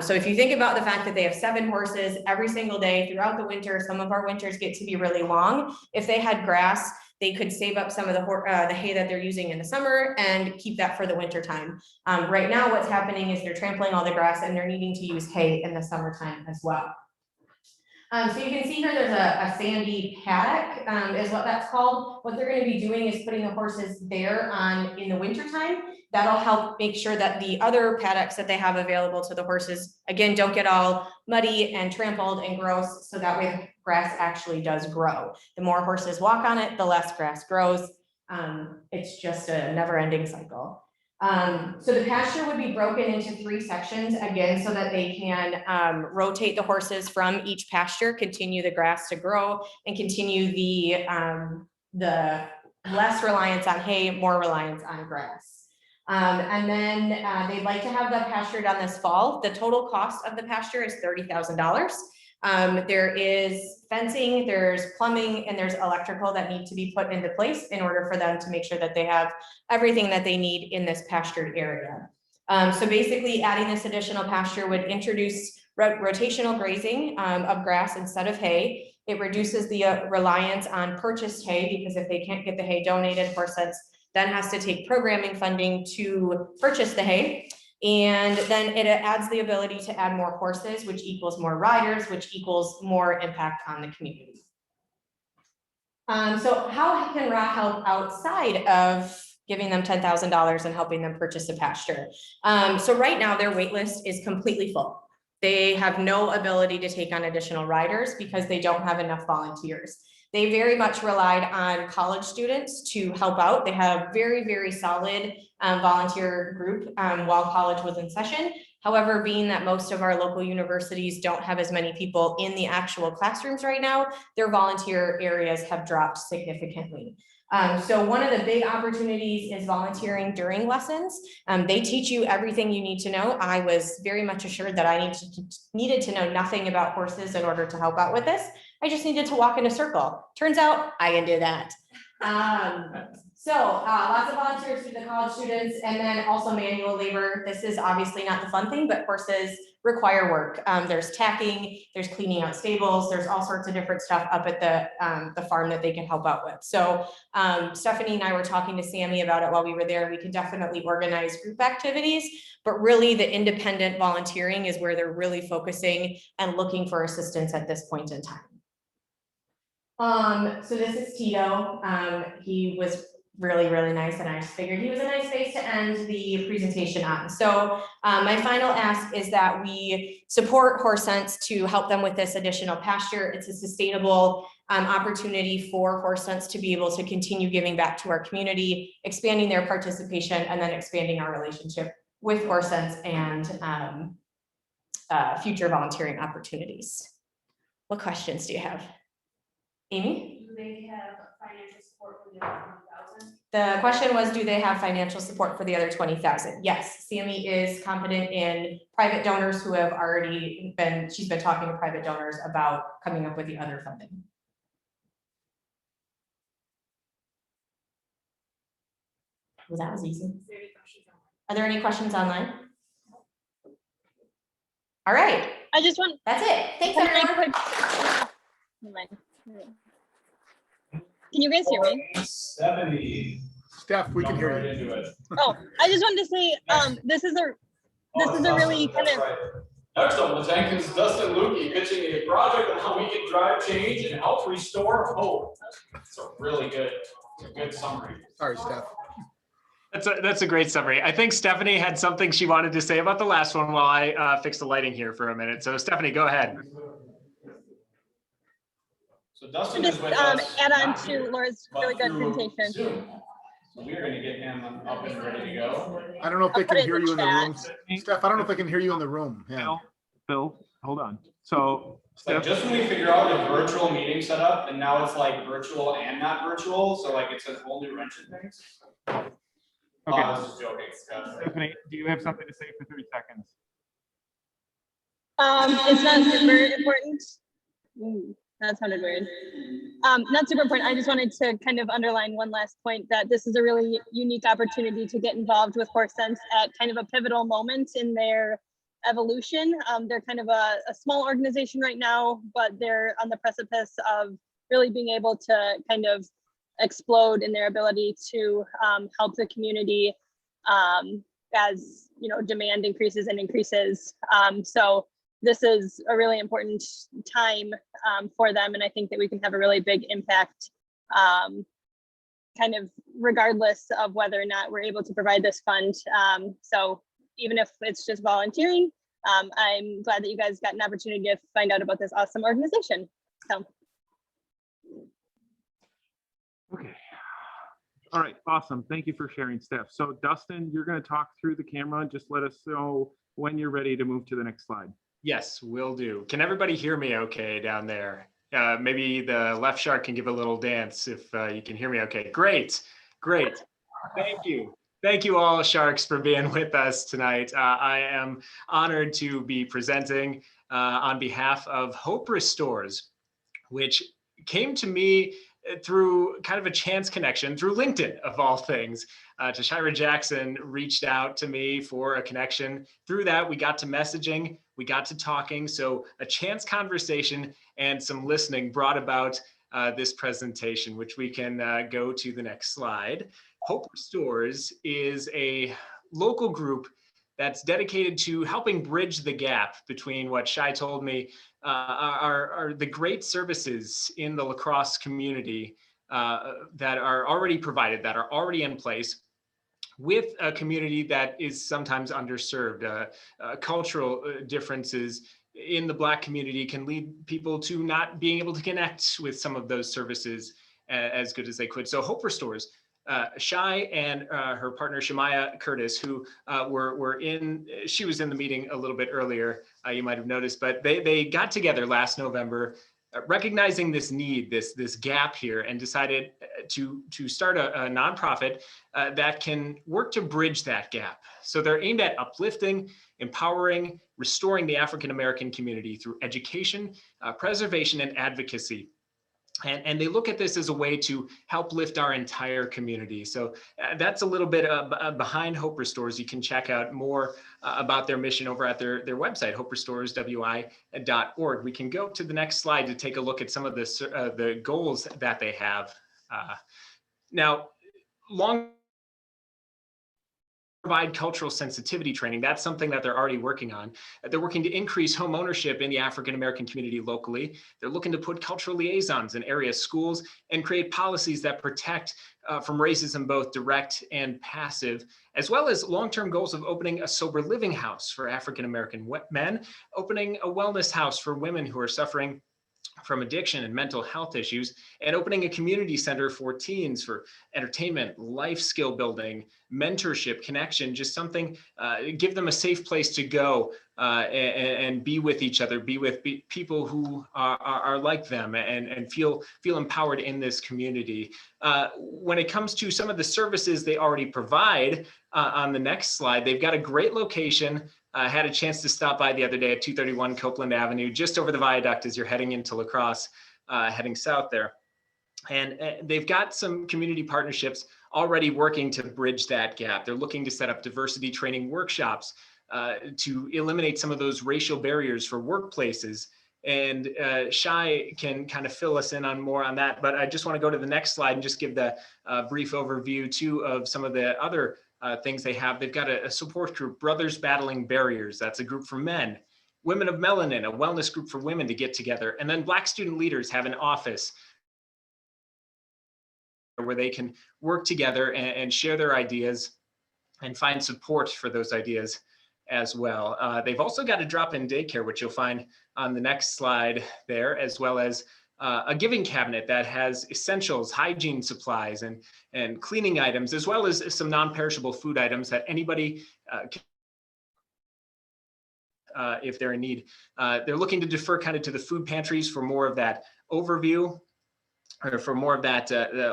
So if you think about the fact that they have 7 horses every single day throughout the winter, some of our winters get to be really long. If they had grass, they could save up some of the hay that they're using in the summer and keep that for the winter time. Right now, what's happening is they're trampling all the grass and they're needing to use hay in the summertime as well. So you can see here there's a sandy paddock is what that's called. What they're going to be doing is putting the horses there in the winter time. That'll help make sure that the other paddocks that they have available to the horses, again, don't get all muddy and trampled and gross, so that way the grass actually does grow. The more horses walk on it, the less grass grows. It's just a never-ending cycle. So the pasture would be broken into 3 sections, again, so that they can rotate the horses from each pasture, continue the grass to grow, and continue the less reliance on hay, more reliance on grass. And then they'd like to have the pasture done this fall. The total cost of the pasture is $30,000. There is fencing, there's plumbing, and there's electrical that need to be put into place in order for them to make sure that they have everything that they need in this pastured area. So basically adding this additional pasture would introduce rotational grazing of grass instead of hay. It reduces the reliance on purchased hay, because if they can't get the hay donated, HorseSense then has to take programming funding to purchase the hay. And then it adds the ability to add more horses, which equals more riders, which equals more impact on the community. So how can RAW help outside of giving them $10,000 and helping them purchase a pasture? So right now their wait list is completely full. They have no ability to take on additional riders because they don't have enough volunteers. They very much relied on college students to help out. They have a very, very solid volunteer group while college was in session, However, being that most of our local universities don't have as many people in the actual classrooms right now, their volunteer areas have dropped significantly. So one of the big opportunities is volunteering during lessons. They teach you everything you need to know. I was very much assured that I needed to know nothing about horses in order to help out with this. I just needed to walk in a circle. Turns out I can do that. Lots of volunteers for the college students, and then also manual labor. This is obviously not the fun thing, but horses require work. There's tacking, there's cleaning out stables, there's all sorts of different stuff up at the farm that they can help out with. So Stephanie and I were talking to Sammy about it while we were there. We can definitely organize group activities, but really the independent volunteering is where they're really focusing and looking for assistance at this point in time. So this is Tito. He was really, really nice, and I just figured he was a nice face to end the presentation on. So my final ask is that we support Horse Sense to help them with this additional pasture. It's a sustainable opportunity for Horse Sense to be able to continue giving back to our community, expanding their participation, and then expanding our relationship with Horse Sense and future volunteering opportunities. What questions do you have? Amy?
Do they have financial support for the other 20,000?
The question was, do they have financial support for the other 20,000? Yes, Sammy is confident in private donors who have already been, she's been talking to private donors about coming up with the other funding. Well, that was easy. Are there any questions online? All right.
I just want.
That's it. Thanks, everyone.
Can you guys hear me?
70.
Steph, we can hear you.
Into it.
Oh, I just wanted to say, this is a really kind of.
Next on the tank is Dustin Lukey pitching a project on how we can drive change and help restore hope. It's a really good summary.
Sorry, Steph.
That's a great summary. I think Stephanie had something she wanted to say about the last one while I fix the lighting here for a minute. So Stephanie, go ahead.
So Dustin
Just
is with us
add on
not
to
here,
Laura's
but
really good
through
presentation.
Zoom. So we are going to get him up and ready to go.
I don't know if they
I'll put
can
it in
hear
the
you in the room.
chat.
Steph, I don't know if they can hear you in the room. Yeah.
Phil, hold on. So
Like just when we figure out a virtual meeting setup, and now it's like virtual and not virtual, so like it's a whole new wrench in things.
Okay.
I was just joking.
Stephanie, do you have something to say for 30 seconds?
It's not super important. Ooh, that sounded weird. Not super important. I just wanted to kind of underline one last point that this is a really unique opportunity to get involved with Horse Sense at kind of a pivotal moment in their evolution. They're kind of a small organization right now, but they're on the precipice of really being able to kind of explode in their ability to help the community as demand increases and increases. So this is a really important time for them, and I think that we can have a really big impact kind of regardless of whether or not we're able to provide this fund. So even if it's just volunteering, I'm glad that you guys got an opportunity to find out about this awesome organization. So.
Okay. All right, awesome. Thank you for sharing, Steph. So Dustin, you're going to talk through the camera. Just let us know when you're ready to move to the next slide.
Yes, will do. Can everybody hear me okay down there? Maybe the left shark can give a little dance if you can hear me okay. Great. Thank you. Thank you all, Sharks, for being with us tonight. I am honored to be presenting on behalf of Hope Restores, which came to me through kind of a chance connection through LinkedIn, of all things. Tashira Jackson reached out to me for a connection. Through that, we got to messaging, we got to talking. So a chance conversation and some listening brought about this presentation, which we can go to the next slide. Hope Restores is a local group that's dedicated to helping bridge the gap between what Shai told me are the great services in the lacrosse community that are already provided, that are already in place, with a community that is sometimes underserved. Cultural differences in the Black community can lead people to not being able to connect with some of those services as good as they could. So Hope Restores Shai and her partner Shemaya Curtis, who she was in the meeting a little bit earlier, you might have noticed, but they got together last November, recognizing this need, this gap here, and decided to start a nonprofit that can work to bridge that gap. So they're aimed at uplifting, empowering, restoring the African American community through education, preservation, and advocacy. And they look at this as a way to help lift our entire community. So that's a little bit behind Hope Restores. You can check out more about their mission over at their website, hoperestoreswi.org. We can go to the next slide to take a look at some of the goals that they have. Now, provide cultural sensitivity training. That's something that they're already working on. They're working to increase home ownership in the African American community locally. They're looking to put cultural liaisons in area schools and create policies that protect from racism, both direct and passive, as well as long-term goals of opening a sober living house for African American men, opening a wellness house for women who are suffering from addiction and mental health issues, and opening a community center for teens for entertainment, life skill building, mentorship, connection, just something, give them a safe place to go and be with each other, be with people who are like them and feel empowered in this community. When it comes to some of the services they already provide, on the next slide, they've got a great location. I had a chance to stop by the other day at 231 Copeland Avenue, just over the viaduct as you're heading into La Crosse, heading south there. And they've got some community partnerships already working to bridge that gap. They're looking to set up diversity training workshops to eliminate some of those racial barriers for workplaces. And Shai can kind of fill us in on more on that, but I just want to go to the next slide and just give the brief overview too of some of the other things they have. They've got a support group, Brothers Battling Barriers. That's a group for men. Women of Melanin, a wellness group for women to get together. And then Black student leaders have an office where they can work together and share their ideas and find support for those ideas as well. They've also got a drop-in daycare, which you'll find on the next slide there, as well as a giving cabinet that has essentials, hygiene supplies, and cleaning items, as well as some non-perishable food items that anybody can, if they're in need. They're looking to defer kind of to the food pantries for more of that overview, or for more of that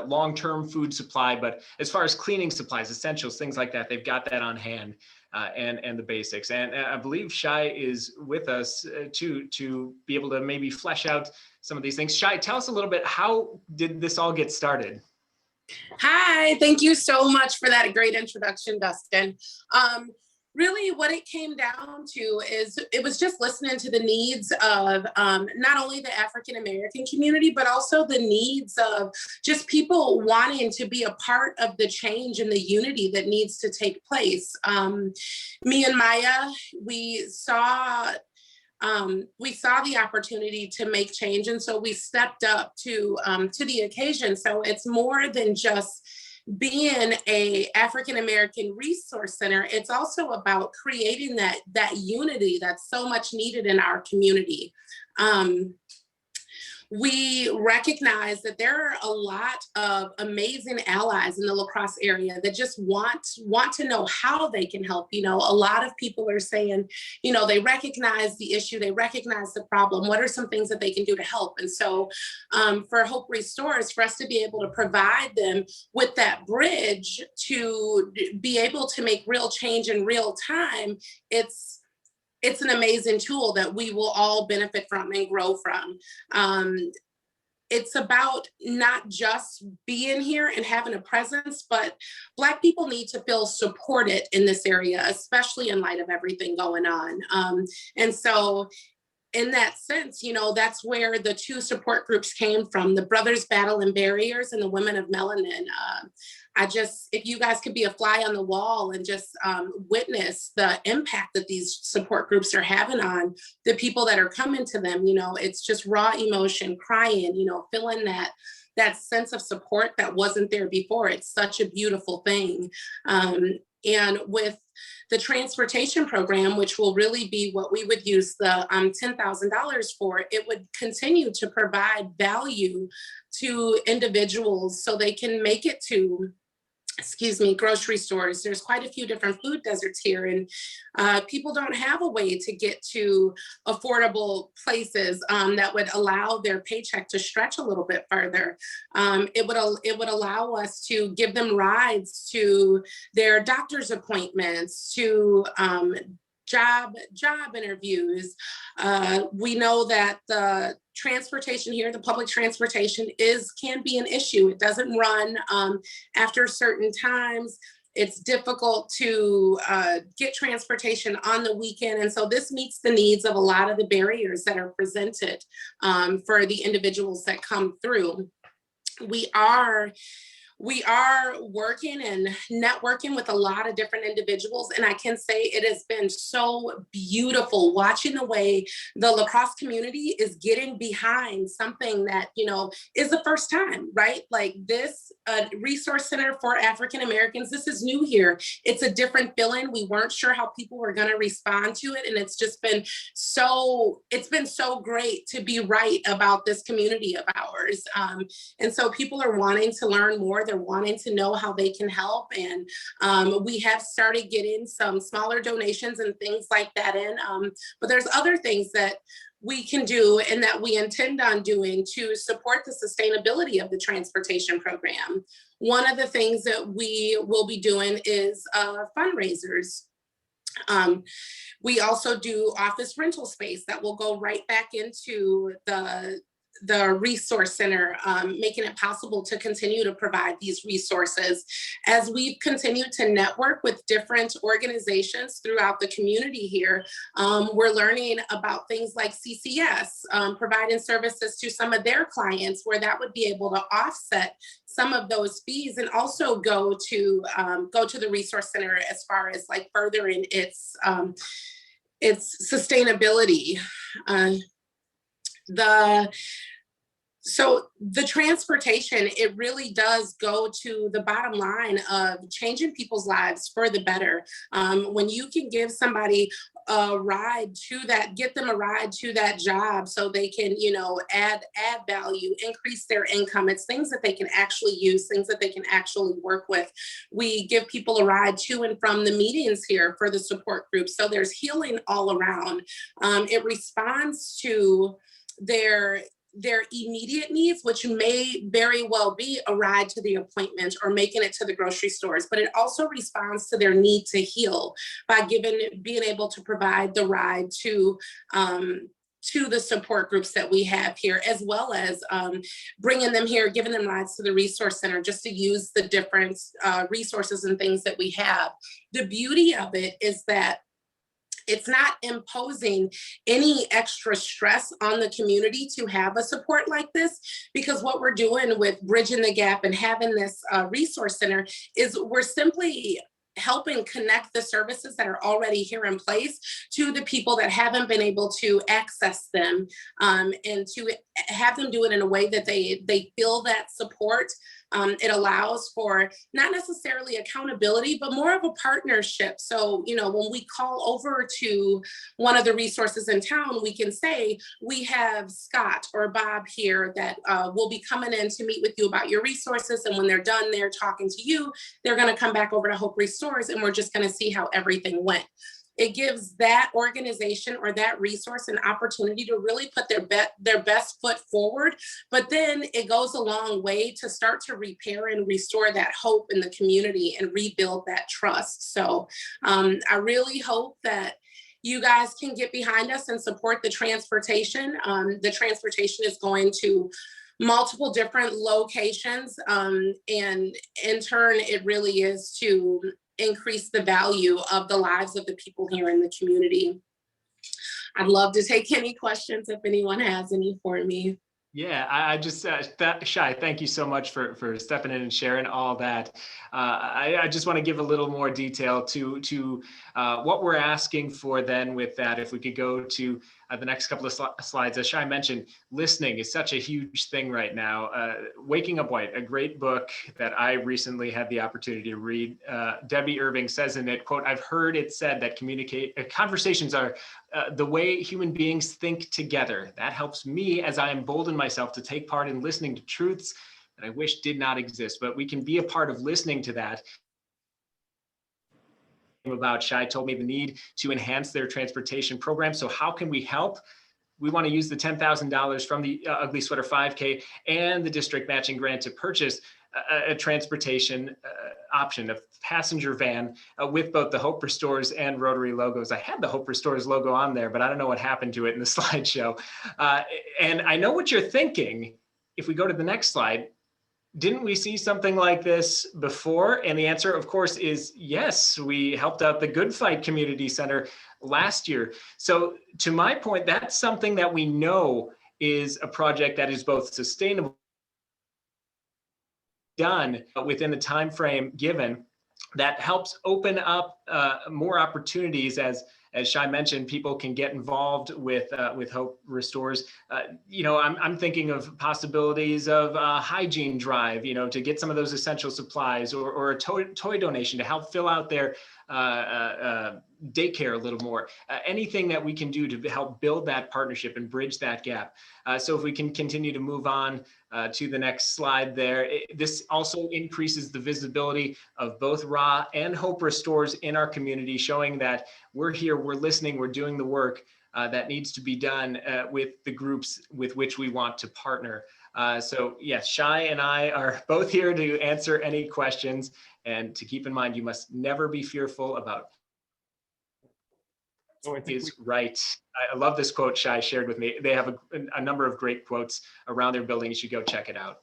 long-term food supply. But as far as cleaning supplies, essentials, things like that, they've got that on hand, and the basics. And I believe Shai is with us to be able to maybe flesh out some of these things. Shai, tell us a little bit, how did this all get started?
Hi, thank you so much for that great introduction, Dustin. Really what it came down to is it was just listening to the needs of not only the African American community, but also the needs of just people wanting to be a part of the change and the unity that needs to take place. Me and Maya, we saw the opportunity to make change, and so we stepped up to the occasion. So it's more than just being a African American resource center. It's also about creating that unity that's so much needed in our community. We recognize that there are a lot of amazing allies in the La Crosse area that just want to know how they can help. You know, a lot of people are saying, you know, they recognize the issue, they recognize the problem. What are some things that they can do to help? And so for Hope Restores, for us to be able to provide them with that bridge to be able to make real change in real time, it's an amazing tool that we will all benefit from and grow from. It's about not just being here and having a presence, but Black people need to feel supported in this area, especially in light of everything going on. And so in that sense, you know, that's where the two support groups came from, the Brothers Battling Barriers and the Women of Melanin. If you guys could be a fly on the wall and just witness the impact that these support groups are having on the people that are coming to them, you know, it's just raw emotion, crying, you know, feeling that sense of support that wasn't there before. It's such a beautiful thing. And with the transportation program, which will really be what we would use the $10,000 for, it would continue to provide value to individuals so they can make it to grocery stores. There's quite a few different food deserts here, and people don't have a way to get to affordable places that would allow their paycheck to stretch a little bit further. It would allow us to give them rides to their doctor's appointments, to job interviews. We know that the transportation here, the public transportation can be an issue. It doesn't run after certain times. It's difficult to get transportation on the weekend. And so this meets the needs of a lot of the barriers that are presented for the individuals that come through. We are working and networking with a lot of different individuals. And I can say it has been so beautiful watching the way the lacrosse community is getting behind something that, is the first time, right? Like this resource center for African Americans, this is new here. It's a different feeling. We weren't sure how people were going to respond to it. And it's been so great to be right about this community of ours. And so people are wanting to learn more. They're wanting to know how they can help. And we have started getting some smaller donations and things like that in. But there's other things that we can do and that we intend on doing to support the sustainability of the transportation program. One of the things that we will be doing is fundraisers. We also do office rental space that will go right back into the resource center, making it possible to continue to provide these resources. As we've continued to network with different organizations throughout the community here, we're learning about things like CCS, providing services to some of their clients where that would be able to offset some of those fees and also go to the resource center as far as like furthering its sustainability. So the transportation, it really does go to the bottom line of changing people's lives for the better. When you can give somebody a ride to that, get them a ride to that job so they can, add value, increase their income. It's things that they can actually use, things that they can actually work with. We give people a ride to and from the meetings here for the support group. So there's healing all around. It responds to their immediate needs, which may very well be a ride to the appointment or making it to the grocery stores, but it also responds to their need to heal by being able to provide the ride to the support groups that we have here, as well as bringing them here, giving them rides to the resource center just to use the different resources and things that we have. The beauty of it is that it's not imposing any extra stress on the community to have a support like this, because what we're doing with Bridging the Gap and having this resource center is we're simply helping connect the services that are already here in place to the people that haven't been able to access them, and to have them do it in a way that they feel that support. It allows for not necessarily accountability, but more of a partnership. So, when we call over to one of the resources in town, we can say, we have Scott or Bob here that will be coming in to meet with you about your resources. And when they're done, they're talking to you, they're going to come back over to Hope Restores, and we're just going to see how everything went. It gives that organization or that resource an opportunity to really put their best foot forward, but then it goes a long way to start to repair and restore that hope in the community and rebuild that trust. So I really hope that you guys can get behind us and support the transportation. The transportation is going to multiple different locations, and in turn, it really is to increase the value of the lives of the people here in the community. I'd love to take any questions if anyone has any for me.
Yeah, I just, Shai, thank you so much for stepping in and sharing all that. I just want to give a little more detail to what we're asking for then with that. If we could go to the next couple of slides, as Shai mentioned, listening is such a huge thing right now. Waking Up White, a great book that I recently had the opportunity to read. Debbie Irving says in it, quote, "I've heard it said that conversations are the way human beings think together. That helps me as I embolden myself to take part in listening to truths that I wish did not exist, but we can be a part of listening to that. About Shai told me the need to enhance their transportation program. So how can we help? We want to use the $10,000 from the Ugly Sweater 5K and the district matching grant to purchase a transportation option, a passenger van with both the Hope Restores and Rotary logos. I had the Hope Restores logo on there, but I don't know what happened to it in the slideshow. And I know what you're thinking. If we go to the next slide, didn't we see something like this before? And the answer, of course, is yes. We helped out the Good Fight Community Center last year. So to my point, that's something that we know is a project that is both sustainable, done within the time frame given, that helps open up more opportunities. As Shai mentioned, people can get involved with Hope Restores. I'm thinking of possibilities of a hygiene drive, to get some of those essential supplies, or a toy donation to help fill out their daycare a little more. Anything that we can do to help build that partnership and bridge that gap. So if we can continue to move on to the next slide there. This also increases the visibility of both RA and Hope Restores in our community, showing that we're here, we're listening, we're doing the work that needs to be done with the groups with which we want to partner. So yes, Shai and I are both here to answer any questions, and to keep in mind, you must never be fearful about is right. I love this quote Shai shared with me. They have a number of great quotes around their building. You should go check it out.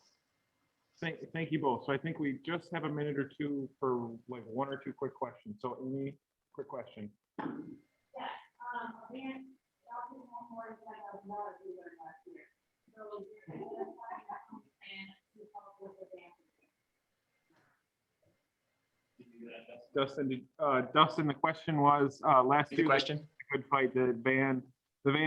Thank you both. So I think we just have a minute or two for like one or two quick questions. So Amy, quick question. Dustin, the question was last year.
Question.
Good Fight, the van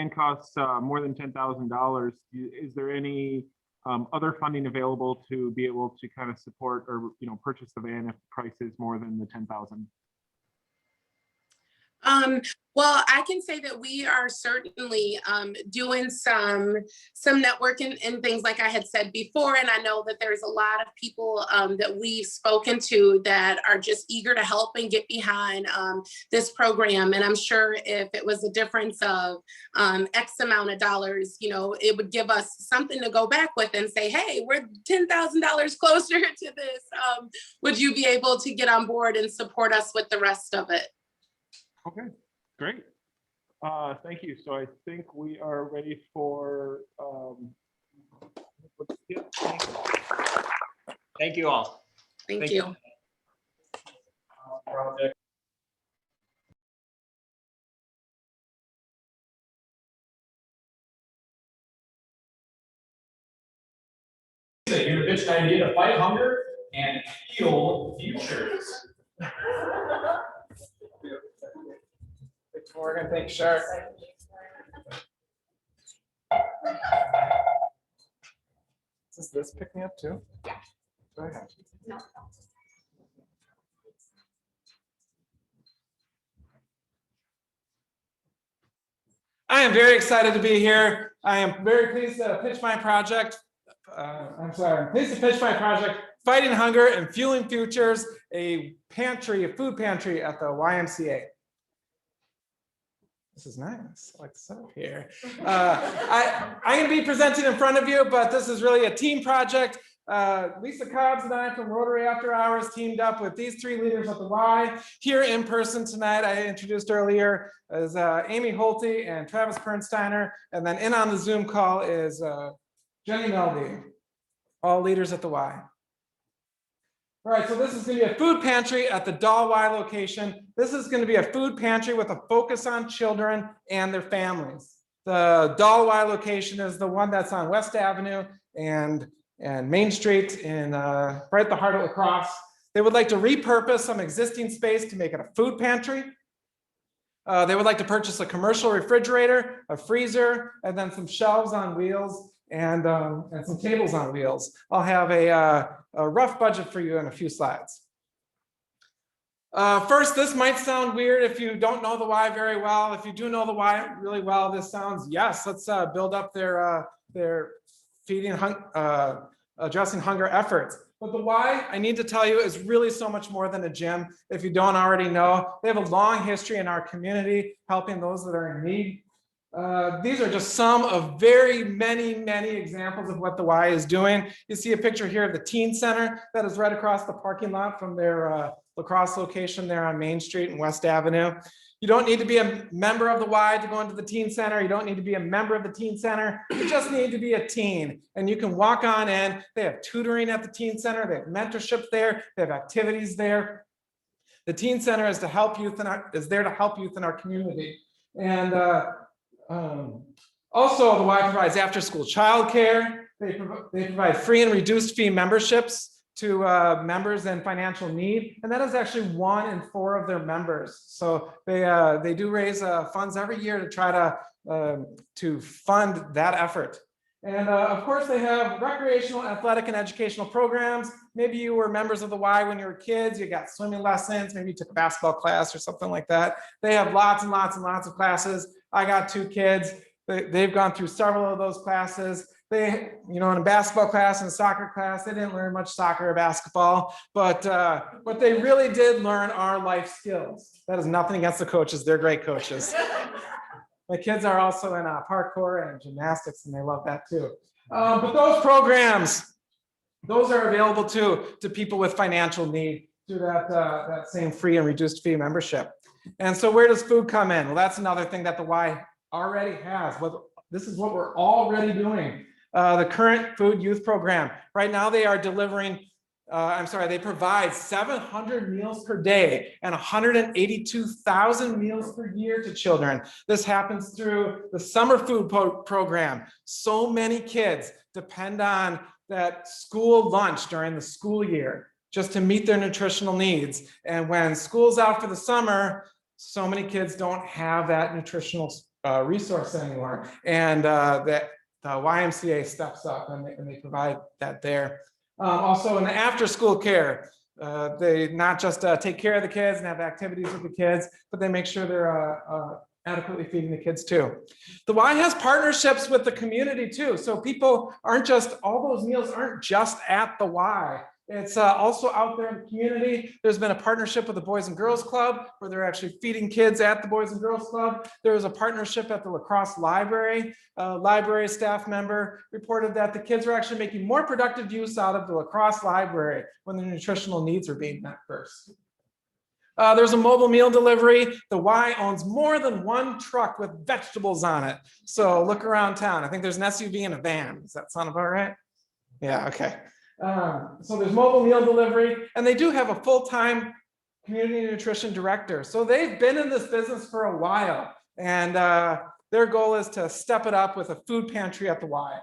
costs more than $10,000. Is there any other funding available to be able to kind of support or purchase the van if the price is more than the $10,000?
Well, I can say that we are certainly doing some networking and things like I had said before, and I know that there's a lot of people that we've spoken to that are just eager to help and get behind this program. And I'm sure if it was a difference of X amount of dollars, it would give us something to go back with and say, hey, we're $10,000 closer to this. Would you be able to get on board and support us with the rest of it?
Okay, great. Thank you. So I think we are ready for.
Thank you all.
Thank you.
You're gonna pitch an idea to fight hunger and heal futures.
We're gonna thank sHARk. Does this pick me up too? Yeah. Go ahead.
No.
I am very excited to be here. I am very pleased to pitch my project. I'm pleased to pitch my project, Fighting Hunger and Fueling Futures, a food pantry at the YMCA. This is nice. I like the setup here. I'm going to be presenting in front of you, but this is really a team project. Lisa Cobbs and I from Rotary After Hours teamed up with these three leaders at the Y. Here in person tonight, I introduced earlier, is Amy Holte and Travis Pernsteiner. And then in on the Zoom call is Jenny Melby, all leaders at the Y. All right, so this is going to be a food pantry at the Doll Y location. This is going to be a food pantry with a focus on children and their families. The Doll Y location is the one that's on West Avenue and Main Street in right at the heart of La Crosse. They would like to repurpose some existing space to make it a food pantry. They would like to purchase a commercial refrigerator, a freezer, and then some shelves on wheels and some tables on wheels. I'll have a rough budget for you in a few slides. First, this might sound weird if you don't know the Y very well. If you do know the Y really well, this sounds, yes, let's build up their feeding addressing hunger efforts. But the Y, I need to tell you, is really so much more than a gym. If you don't already know, they have a long history in our community helping those that are in need. These are just some of very many examples of what the Y is doing. You see a picture here of the teen center that is right across the parking lot from their lacrosse location there on Main Street and West Avenue. You don't need to be a member of the Y to go into the teen center. You don't need to be a member of the teen center. You just need to be a teen, and you can walk on in. They have tutoring at the teen center. They have mentorship there. They have activities there. The teen center is to help youth is there to help youth in our community. And also, the Y provides after-school childcare. They provide free and reduced fee memberships to members in financial need, and that is actually 1 in 4 of their members. So they do raise funds every year to try to fund that effort. And of course, they have recreational, athletic, and educational programs. Maybe you were members of the Y when you were kids. You got swimming lessons. Maybe you took a basketball class or something like that. They have lots and lots of classes. I got 2 kids. They've gone through several of those classes. They, in a basketball class and a soccer class, they didn't learn much soccer or basketball, but what they really did learn are life skills. That is nothing against the coaches. They're great coaches. My kids are also in parkour and gymnastics, and they love that too. But those programs, those are available to people with financial need through that same free and reduced fee membership. And so where does food come in? Well, that's another thing that the Y already has. This is what we're already doing. The current food youth program. Right now they are delivering, they provide 700 meals per day and 182,000 meals per year to children. This happens through the summer food program. So many kids depend on that school lunch during the school year just to meet their nutritional needs. And when school's out for the summer, so many kids don't have that nutritional resource anymore. And that the YMCA steps up and they provide that there. Also in the after school care, they not just take care of the kids and have activities with the kids, but they make sure they're adequately feeding the kids too. The Y has partnerships with the community too. So people aren't just, all those meals aren't just at the Y. It's also out there in the community. There's been a partnership with the Boys and Girls Club where they're actually feeding kids at the Boys and Girls Club. There was a partnership at the lacrosse library. Library staff member reported that the kids were actually making more productive use out of the lacrosse library when their nutritional needs are being met first. There's a mobile meal delivery. The Y owns more than 1 truck with vegetables on it. So look around town. I think there's an SUV and a van. Does that sound about right? Yeah, okay. So there's mobile meal delivery, and they do have a full-time community nutrition director. So they've been in this business for a while, and their goal is to step it up with a food pantry at the Y.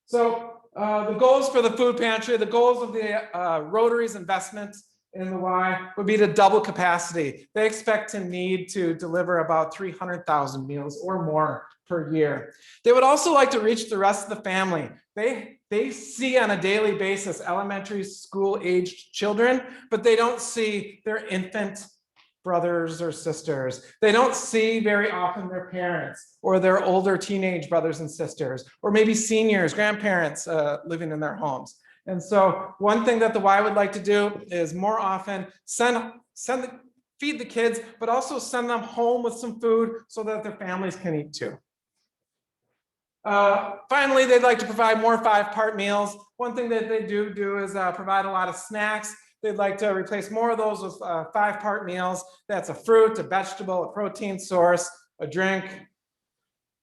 So the goals for the food pantry, the goals of the Rotary's investments in the Y would be to double capacity. They expect to need to deliver about 300,000 meals or more per year. They would also like to reach the rest of the family. They see on a daily basis elementary school aged children, but they don't see their infant brothers or sisters. They don't see very often their parents or their older teenage brothers and sisters, or maybe seniors, grandparents living in their homes. And so one thing that the Y would like to do is more often feed the kids, but also send them home with some food so that their families can eat too. Finally, they'd like to provide more 5-part meals. One thing that they do is provide a lot of snacks. They'd like to replace more of those with 5-part meals. That's a fruit, a vegetable, a protein source, a drink,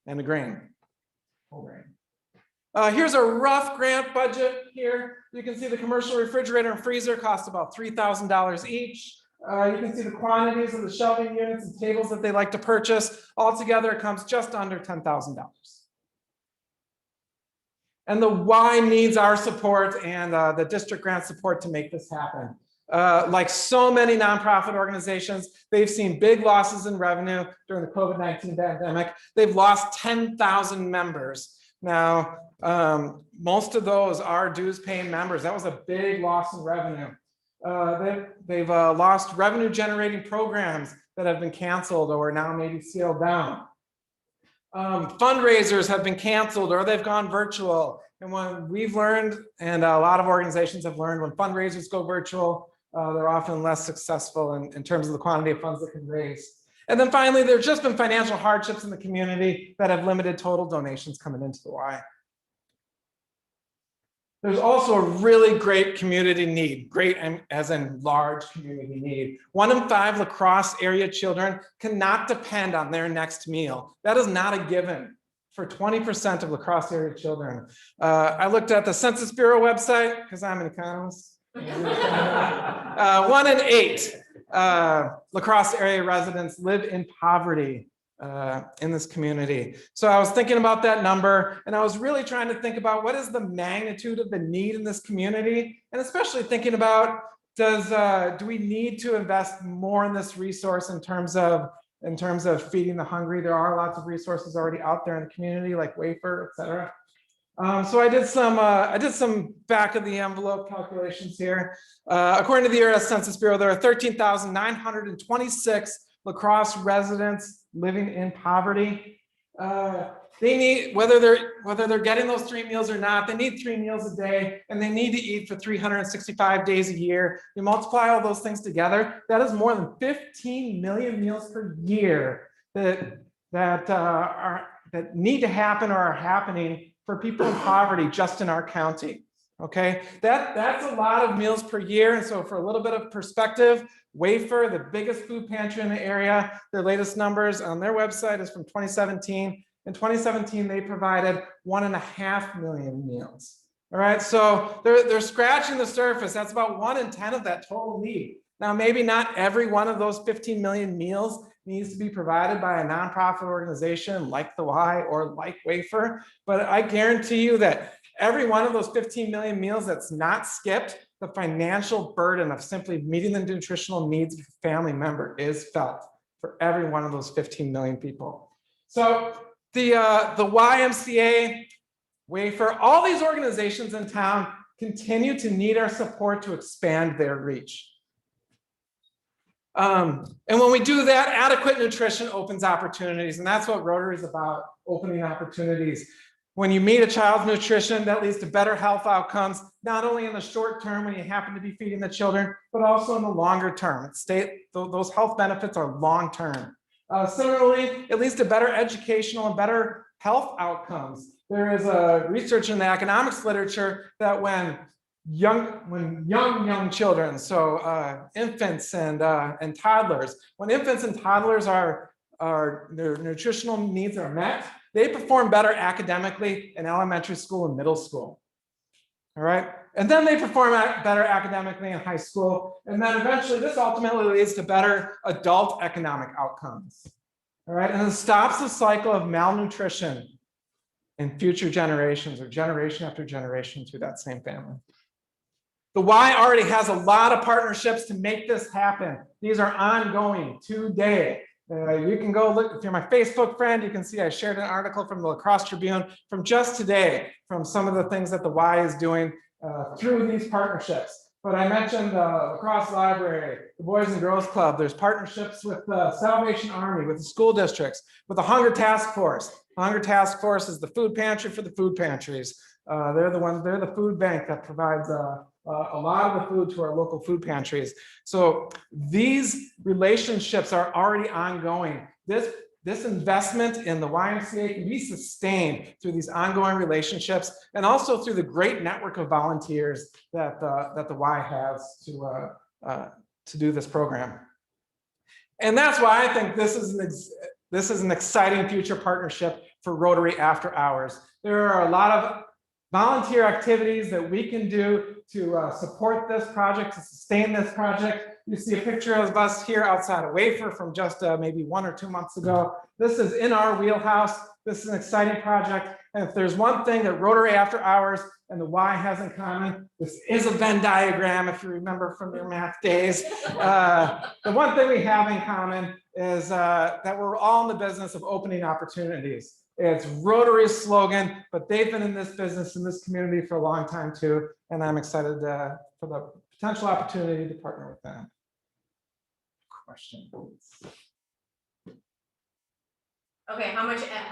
and a grain. Here's a rough grant budget here. You can see the commercial refrigerator and freezer cost about $3,000 each. You can see the quantities of the shelving units and tables that they like to purchase. Altogether, it comes just under $10,000. And the Y needs our support and the district grant support to make this happen. Like so many nonprofit organizations, they've seen big losses in revenue during the COVID-19 pandemic. They've lost 10,000 members. Now, most of those are dues paying members. That was a big loss in revenue. They've lost revenue generating programs that have been canceled or now maybe sealed down. Fundraisers have been canceled or they've gone virtual. And when we've learned, and a lot of organizations have learned, when fundraisers go virtual, they're often less successful in terms of the quantity of funds they can raise. And then finally, there's just been financial hardships in the community that have limited total donations coming into the Y. There's also a really great community need, great as in large community need. 1 in 5 La Crosse area children cannot depend on their next meal. That is not a given for 20% of La Crosse area children. I looked at the Census Bureau website because I'm an economist. 1 in 8 La Crosse area residents live in poverty in this community. So I was thinking about that number, and I was really trying to think about what is the magnitude of the need in this community, and especially thinking about do we need to invest more in this resource in terms of feeding the hungry. There are lots of resources already out there in the community, like Wafer, et cetera. So I did some back of the envelope calculations here. According to the U.S. Census Bureau, there are 13,926 La Crosse residents living in poverty. They need, whether they're getting those 3 meals or not, they need 3 meals a day, and they need to eat for 365 days a year. You multiply all those things together, that is more than 15 million meals per year that need to happen or are happening for people in poverty just in our county. Okay, that's a lot of meals per year. And so for a little bit of perspective, Wafer, the biggest food pantry in the area, their latest numbers on their website is from 2017. In 2017, they provided 1.5 million meals. All right, so they're scratching the surface. That's about 1 in 10 of that total need. Now, maybe not every one of those 15 million meals needs to be provided by a nonprofit organization like the Y or like Wafer, but I guarantee you that every one of those 15 million meals that's not skipped, the financial burden of simply meeting the nutritional needs of a family member is felt for every one of those 15 million people. So the YMCA, Wafer, all these organizations in town continue to need our support to expand their reach. And when we do that, adequate nutrition opens opportunities, and that's what Rotary is about, opening opportunities. When you meet a child's nutrition, that leads to better health outcomes, not only in the short term when you happen to be feeding the children, but also in the longer term. Those health benefits are long term. Similarly, it leads to better educational and better health outcomes. There is research in the economics literature that when young children, so infants and toddlers, when infants and toddlers their nutritional needs are met, they perform better academically in elementary school and middle school. All right, and then they perform better academically in high school, and then eventually this ultimately leads to better adult economic outcomes. All right, and it stops the cycle of malnutrition in future generations or generation after generation through that same family. The Y already has a lot of partnerships to make this happen. These are ongoing today. You can go look, if you're my Facebook friend, you can see I shared an article from the La Crosse Tribune from just today, from some of the things that the Y is doing through these partnerships. But I mentioned the La Crosse Library, the Boys and Girls Club. There's partnerships with the Salvation Army, with the school districts, with the Hunger Task Force. The Hunger Task Force is the food pantry for the food pantries. They're the food bank that provides a lot of the food to our local food pantries. So these relationships are already ongoing. This investment in the YMCA can be sustained through these ongoing relationships and also through the great network of volunteers that the Y has to do this program. And that's why I think this is an exciting future partnership for Rotary After Hours. There are a lot of volunteer activities that we can do to support this project, to sustain this project. You see a picture of us here outside of Wafer from just maybe 1 or 2 months ago. This is in our wheelhouse. This is an exciting project. And if there's one thing that Rotary After Hours and the Y has in common, this is a Venn diagram, if you remember from your math days. The one thing we have in common is that we're all in the business of opening opportunities. It's Rotary's slogan, but they've been in this business, in this community for a long time too. And I'm excited for the potential opportunity to partner with them. Question, please.
Okay, how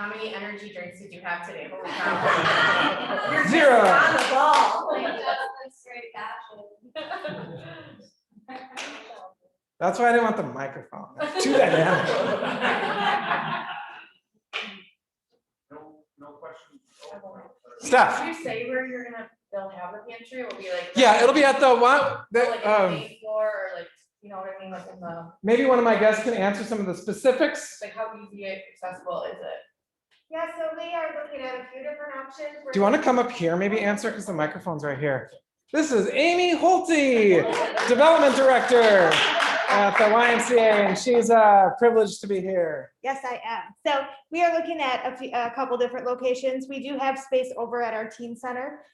many energy drinks did you have today? Holy cow. You're just
Zero.
on the ball.
That's straight passion.
That's why I didn't want the microphone. It's too dynamic.
No questions.
Steph.
Did you say where they'll have the pantry? It will be like.
Yeah, it'll be at the one.
Like in the main floor or like, you know what I mean? Like in the.
Maybe one of my guests can answer some of the specifics.
Like how easy accessible is it?
Yeah, so we are looking at a few different options.
Do you want to come up here, maybe answer, because the microphone's right here. This is Amy Holte, Development Director at the YMCA, and she's privileged to be here.
Yes, I am. So we are looking at a couple different locations. We do have space over at our teen center.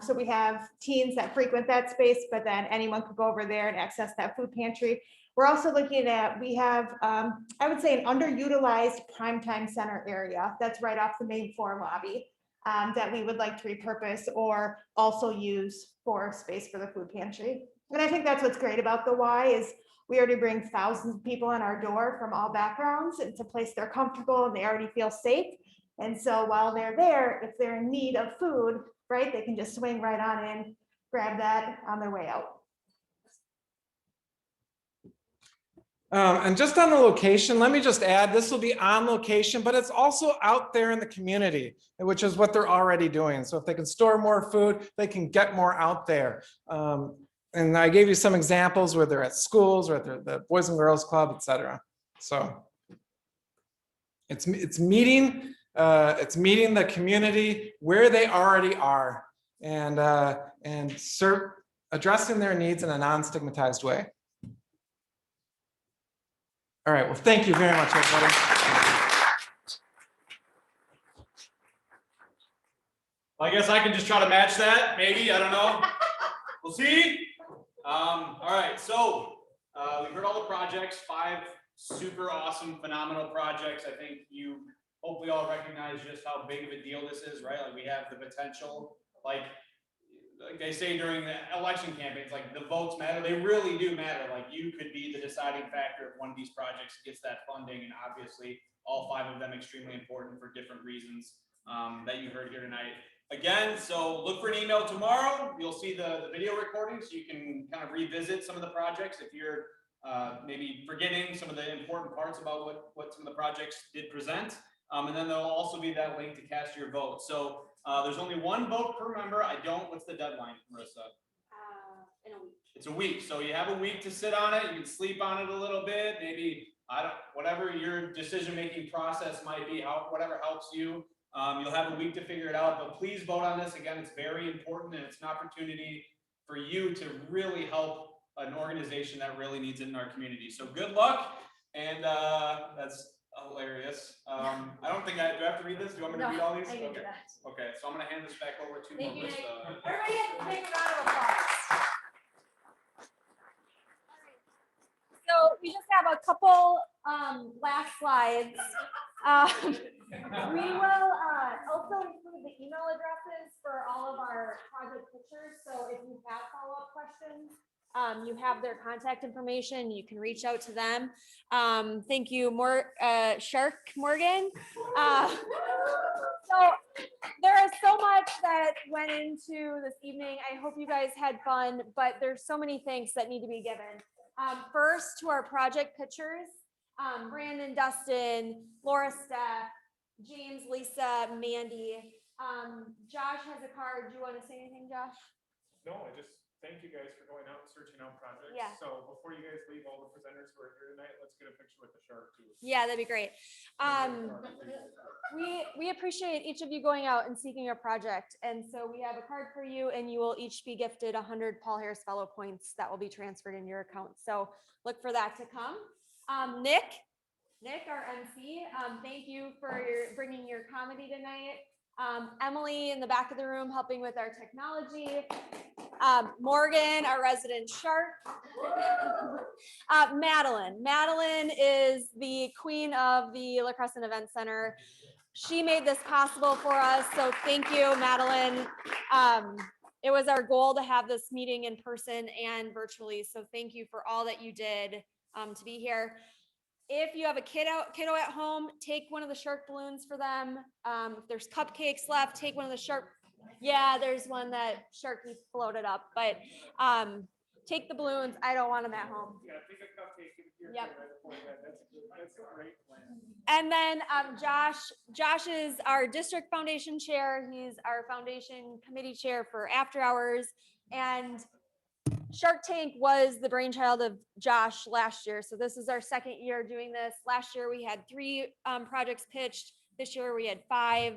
So we have teens that frequent that space, but then anyone could go over there and access that food pantry. We're also looking at, we have, I would say, an underutilized primetime center area that's right off the main floor lobby that we would like to repurpose or also use for space for the food pantry. And I think that's what's great about the Y is we already bring thousands of people in our door from all backgrounds. It's a place they're comfortable and they already feel safe. And so while they're there, if they're in need of food, right, they can just swing right on in, grab that on their way out.
And just on the location, let me just add, this will be on location, but it's also out there in the community, which is what they're already doing. So if they can store more food, they can get more out there. And I gave you some examples where they're at schools or at the Boys and Girls Club, etc. So it's meeting the community where they already are and addressing their needs in a non-stigmatized way. All right, well, thank you very much, everybody.
Well, I guess I can just try to match that, maybe, I don't know. We'll see. All right, so we've heard all the projects, 5 super awesome, phenomenal projects. I think you hopefully all recognize just how big of a deal this is, right? Like we have the potential, like they say during the election campaigns, like the votes matter. They really do matter. Like you could be the deciding factor if one of these projects gets that funding, and obviously all 5 of them extremely important for different reasons that you heard here tonight. Again, so look for an email tomorrow. You'll see the video recording so you can kind of revisit some of the projects if you're maybe forgetting some of the important parts about what some of the projects did present. And then there'll also be that link to cast your vote. So there's only 1 vote per member. What's the deadline, Marissa?
In a week.
It's a week. So you have a week to sit on it. You can sleep on it a little bit. Maybe, whatever your decision-making process might be, whatever helps you. You'll have a week to figure it out, but please vote on this. Again, it's very important and it's an opportunity for you to really help an organization that really needs it in our community. So good luck. And that's hilarious. I don't think do I have to read this? Do you want me to read all these?
I can
Okay.
do that.
Okay, so I'm gonna hand this back over to
Thank you, Nick.
Melissa.
Everybody has to take a round of applause.
So we just have a couple last slides. We will also include the email addresses for all of our project pictures. So if you have follow-up questions, you have their contact information. You can reach out to them. Thank you, sHARk Morgan. So there is so much that went into this evening. I hope you guys had fun, but there's so many thanks that need to be given. First, to our project pitchers, Brandon, Dustin, Laura, Steph, James, Lisa, Mandy. Josh has a card. Do you want to say anything, Josh?
No, I just thank you guys for going out and searching out projects.
Yeah.
So before you guys leave, all the presenters who are here tonight, let's get a picture with the sHARk too.
Yeah, that'd be great. We appreciate each of you going out and seeking a project. And so we have a card for you and you will each be gifted 100 Paul Harris Fellow points that will be transferred in your account. So look for that to come. Nick, our MC, thank you for bringing your comedy tonight. Emily in the back of the room helping with our technology. Morgan, our resident sHARk. Madeline is the queen of the La Crescent Event Center. She made this possible for us, so thank you, Madeline. It was our goal to have this meeting in person and virtually, so thank you for all that you did to be here. If you have a kiddo at home, take one of the shark balloons for them. If there's cupcakes left, take one of the shark. Yeah, there's one that Sharky floated up, but take the balloons. I don't want them at home.
Yeah, take a cupcake.
Yep.
That's a great plan.
And then Josh is our district foundation chair. He's our foundation committee chair for after hours. And Shark Tank was the brainchild of Josh last year. So this is our second year doing this. Last year we had 3 projects pitched. This year we had 5.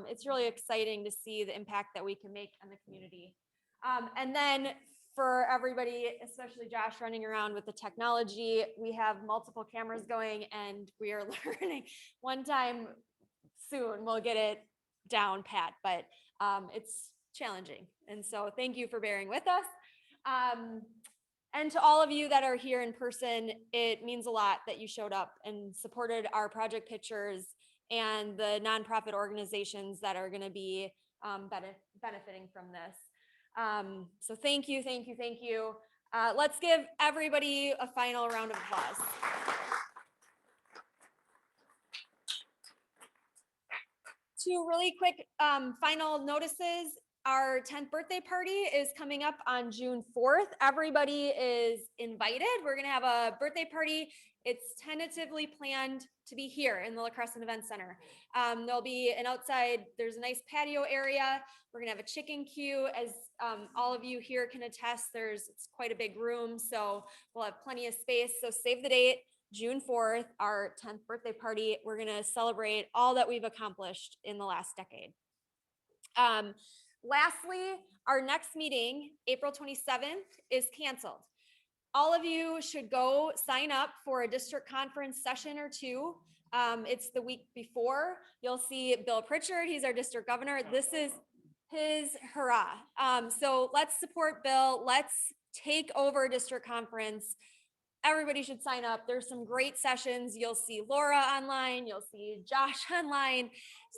It's really exciting to see the impact that we can make on the community. And then for everybody, especially Josh running around with the technology, we have multiple cameras going and we are learning. One time soon we'll get it down pat, but it's challenging. And so thank you for bearing with us. And to all of you that are here in person, it means a lot that you showed up and supported our project pitchers and the nonprofit organizations that are going to be benefiting from this. So thank you, thank you, thank you. Let's give everybody a final round of applause. 2 really quick final notices. Our 10th birthday party is coming up on June 4th. Everybody is invited. We're gonna have a birthday party. It's tentatively planned to be here in the La Crescent Event Center. There'll be an outside, there's a nice patio area. We're gonna have a chicken queue. As all of you here can attest, it's quite a big room, so we'll have plenty of space. So save the date, June 4th, our 10th birthday party. We're gonna celebrate all that we've accomplished in the last decade. Lastly, our next meeting, April 27th, is canceled. All of you should go sign up for a district conference session or 2. It's the week before. You'll see Bill Pritchard, he's our district governor. This is his hurrah. So let's support Bill. Let's take over district conference. Everybody should sign up. There's some great sessions. You'll see Laura online. You'll see Josh online.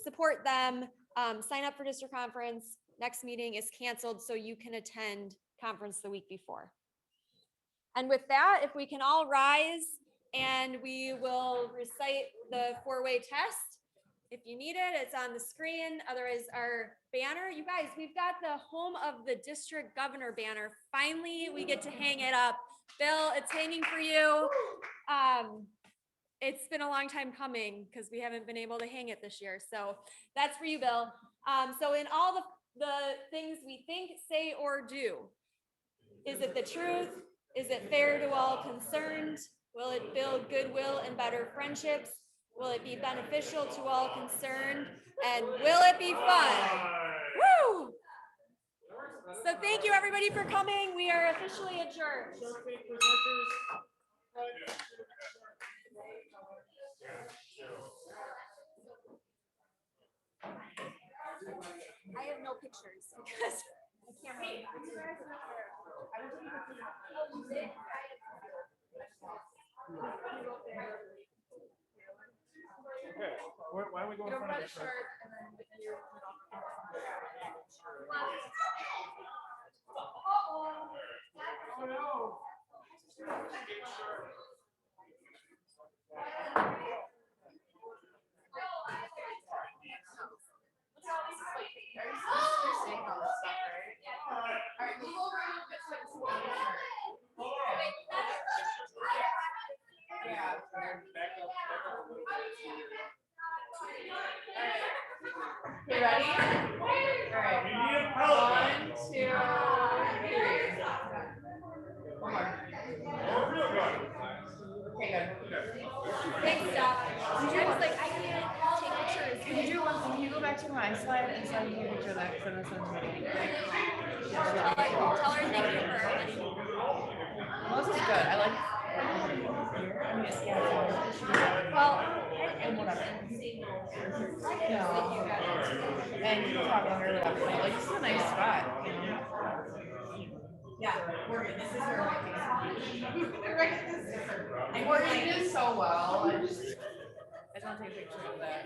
Support them. Sign up for district conference. Next meeting is canceled so you can attend conference the week before. And with that, if we can all rise and we will recite the 4-way test. If you need it, it's on the screen. Otherwise, our banner. You guys, we've got the home of the district governor banner. Finally, we get to hang it up. Bill, it's hanging for you. It's been a long time coming because we haven't been able to hang it this year. So that's for you, Bill. So in all the things we think, say, or do, is it the truth? Is it fair to all concerned? Will it build goodwill and better friendships? Will it be beneficial to all concerned? And will it be fun? Woo! So thank you everybody for coming. We are officially adjourned. I have no pictures because I can't read.
Okay, why don't we go in front of the shark? Oh no.
Okay, ready? All right. 1, 2, 3. One more. Okay, good. Thanks, Doc. I was like, I can't take pictures. Can you do one? Can you go back to my slide and send me a picture of that? Because I know someone's making it. Tell her thank you for everything. Well, this is good. I like. I mean, it's well, and whatever. No. And you can talk longer, whatever. Like, this is a nice spot, you know? Yeah, this is where I worked this so well. I just want to take a picture of that.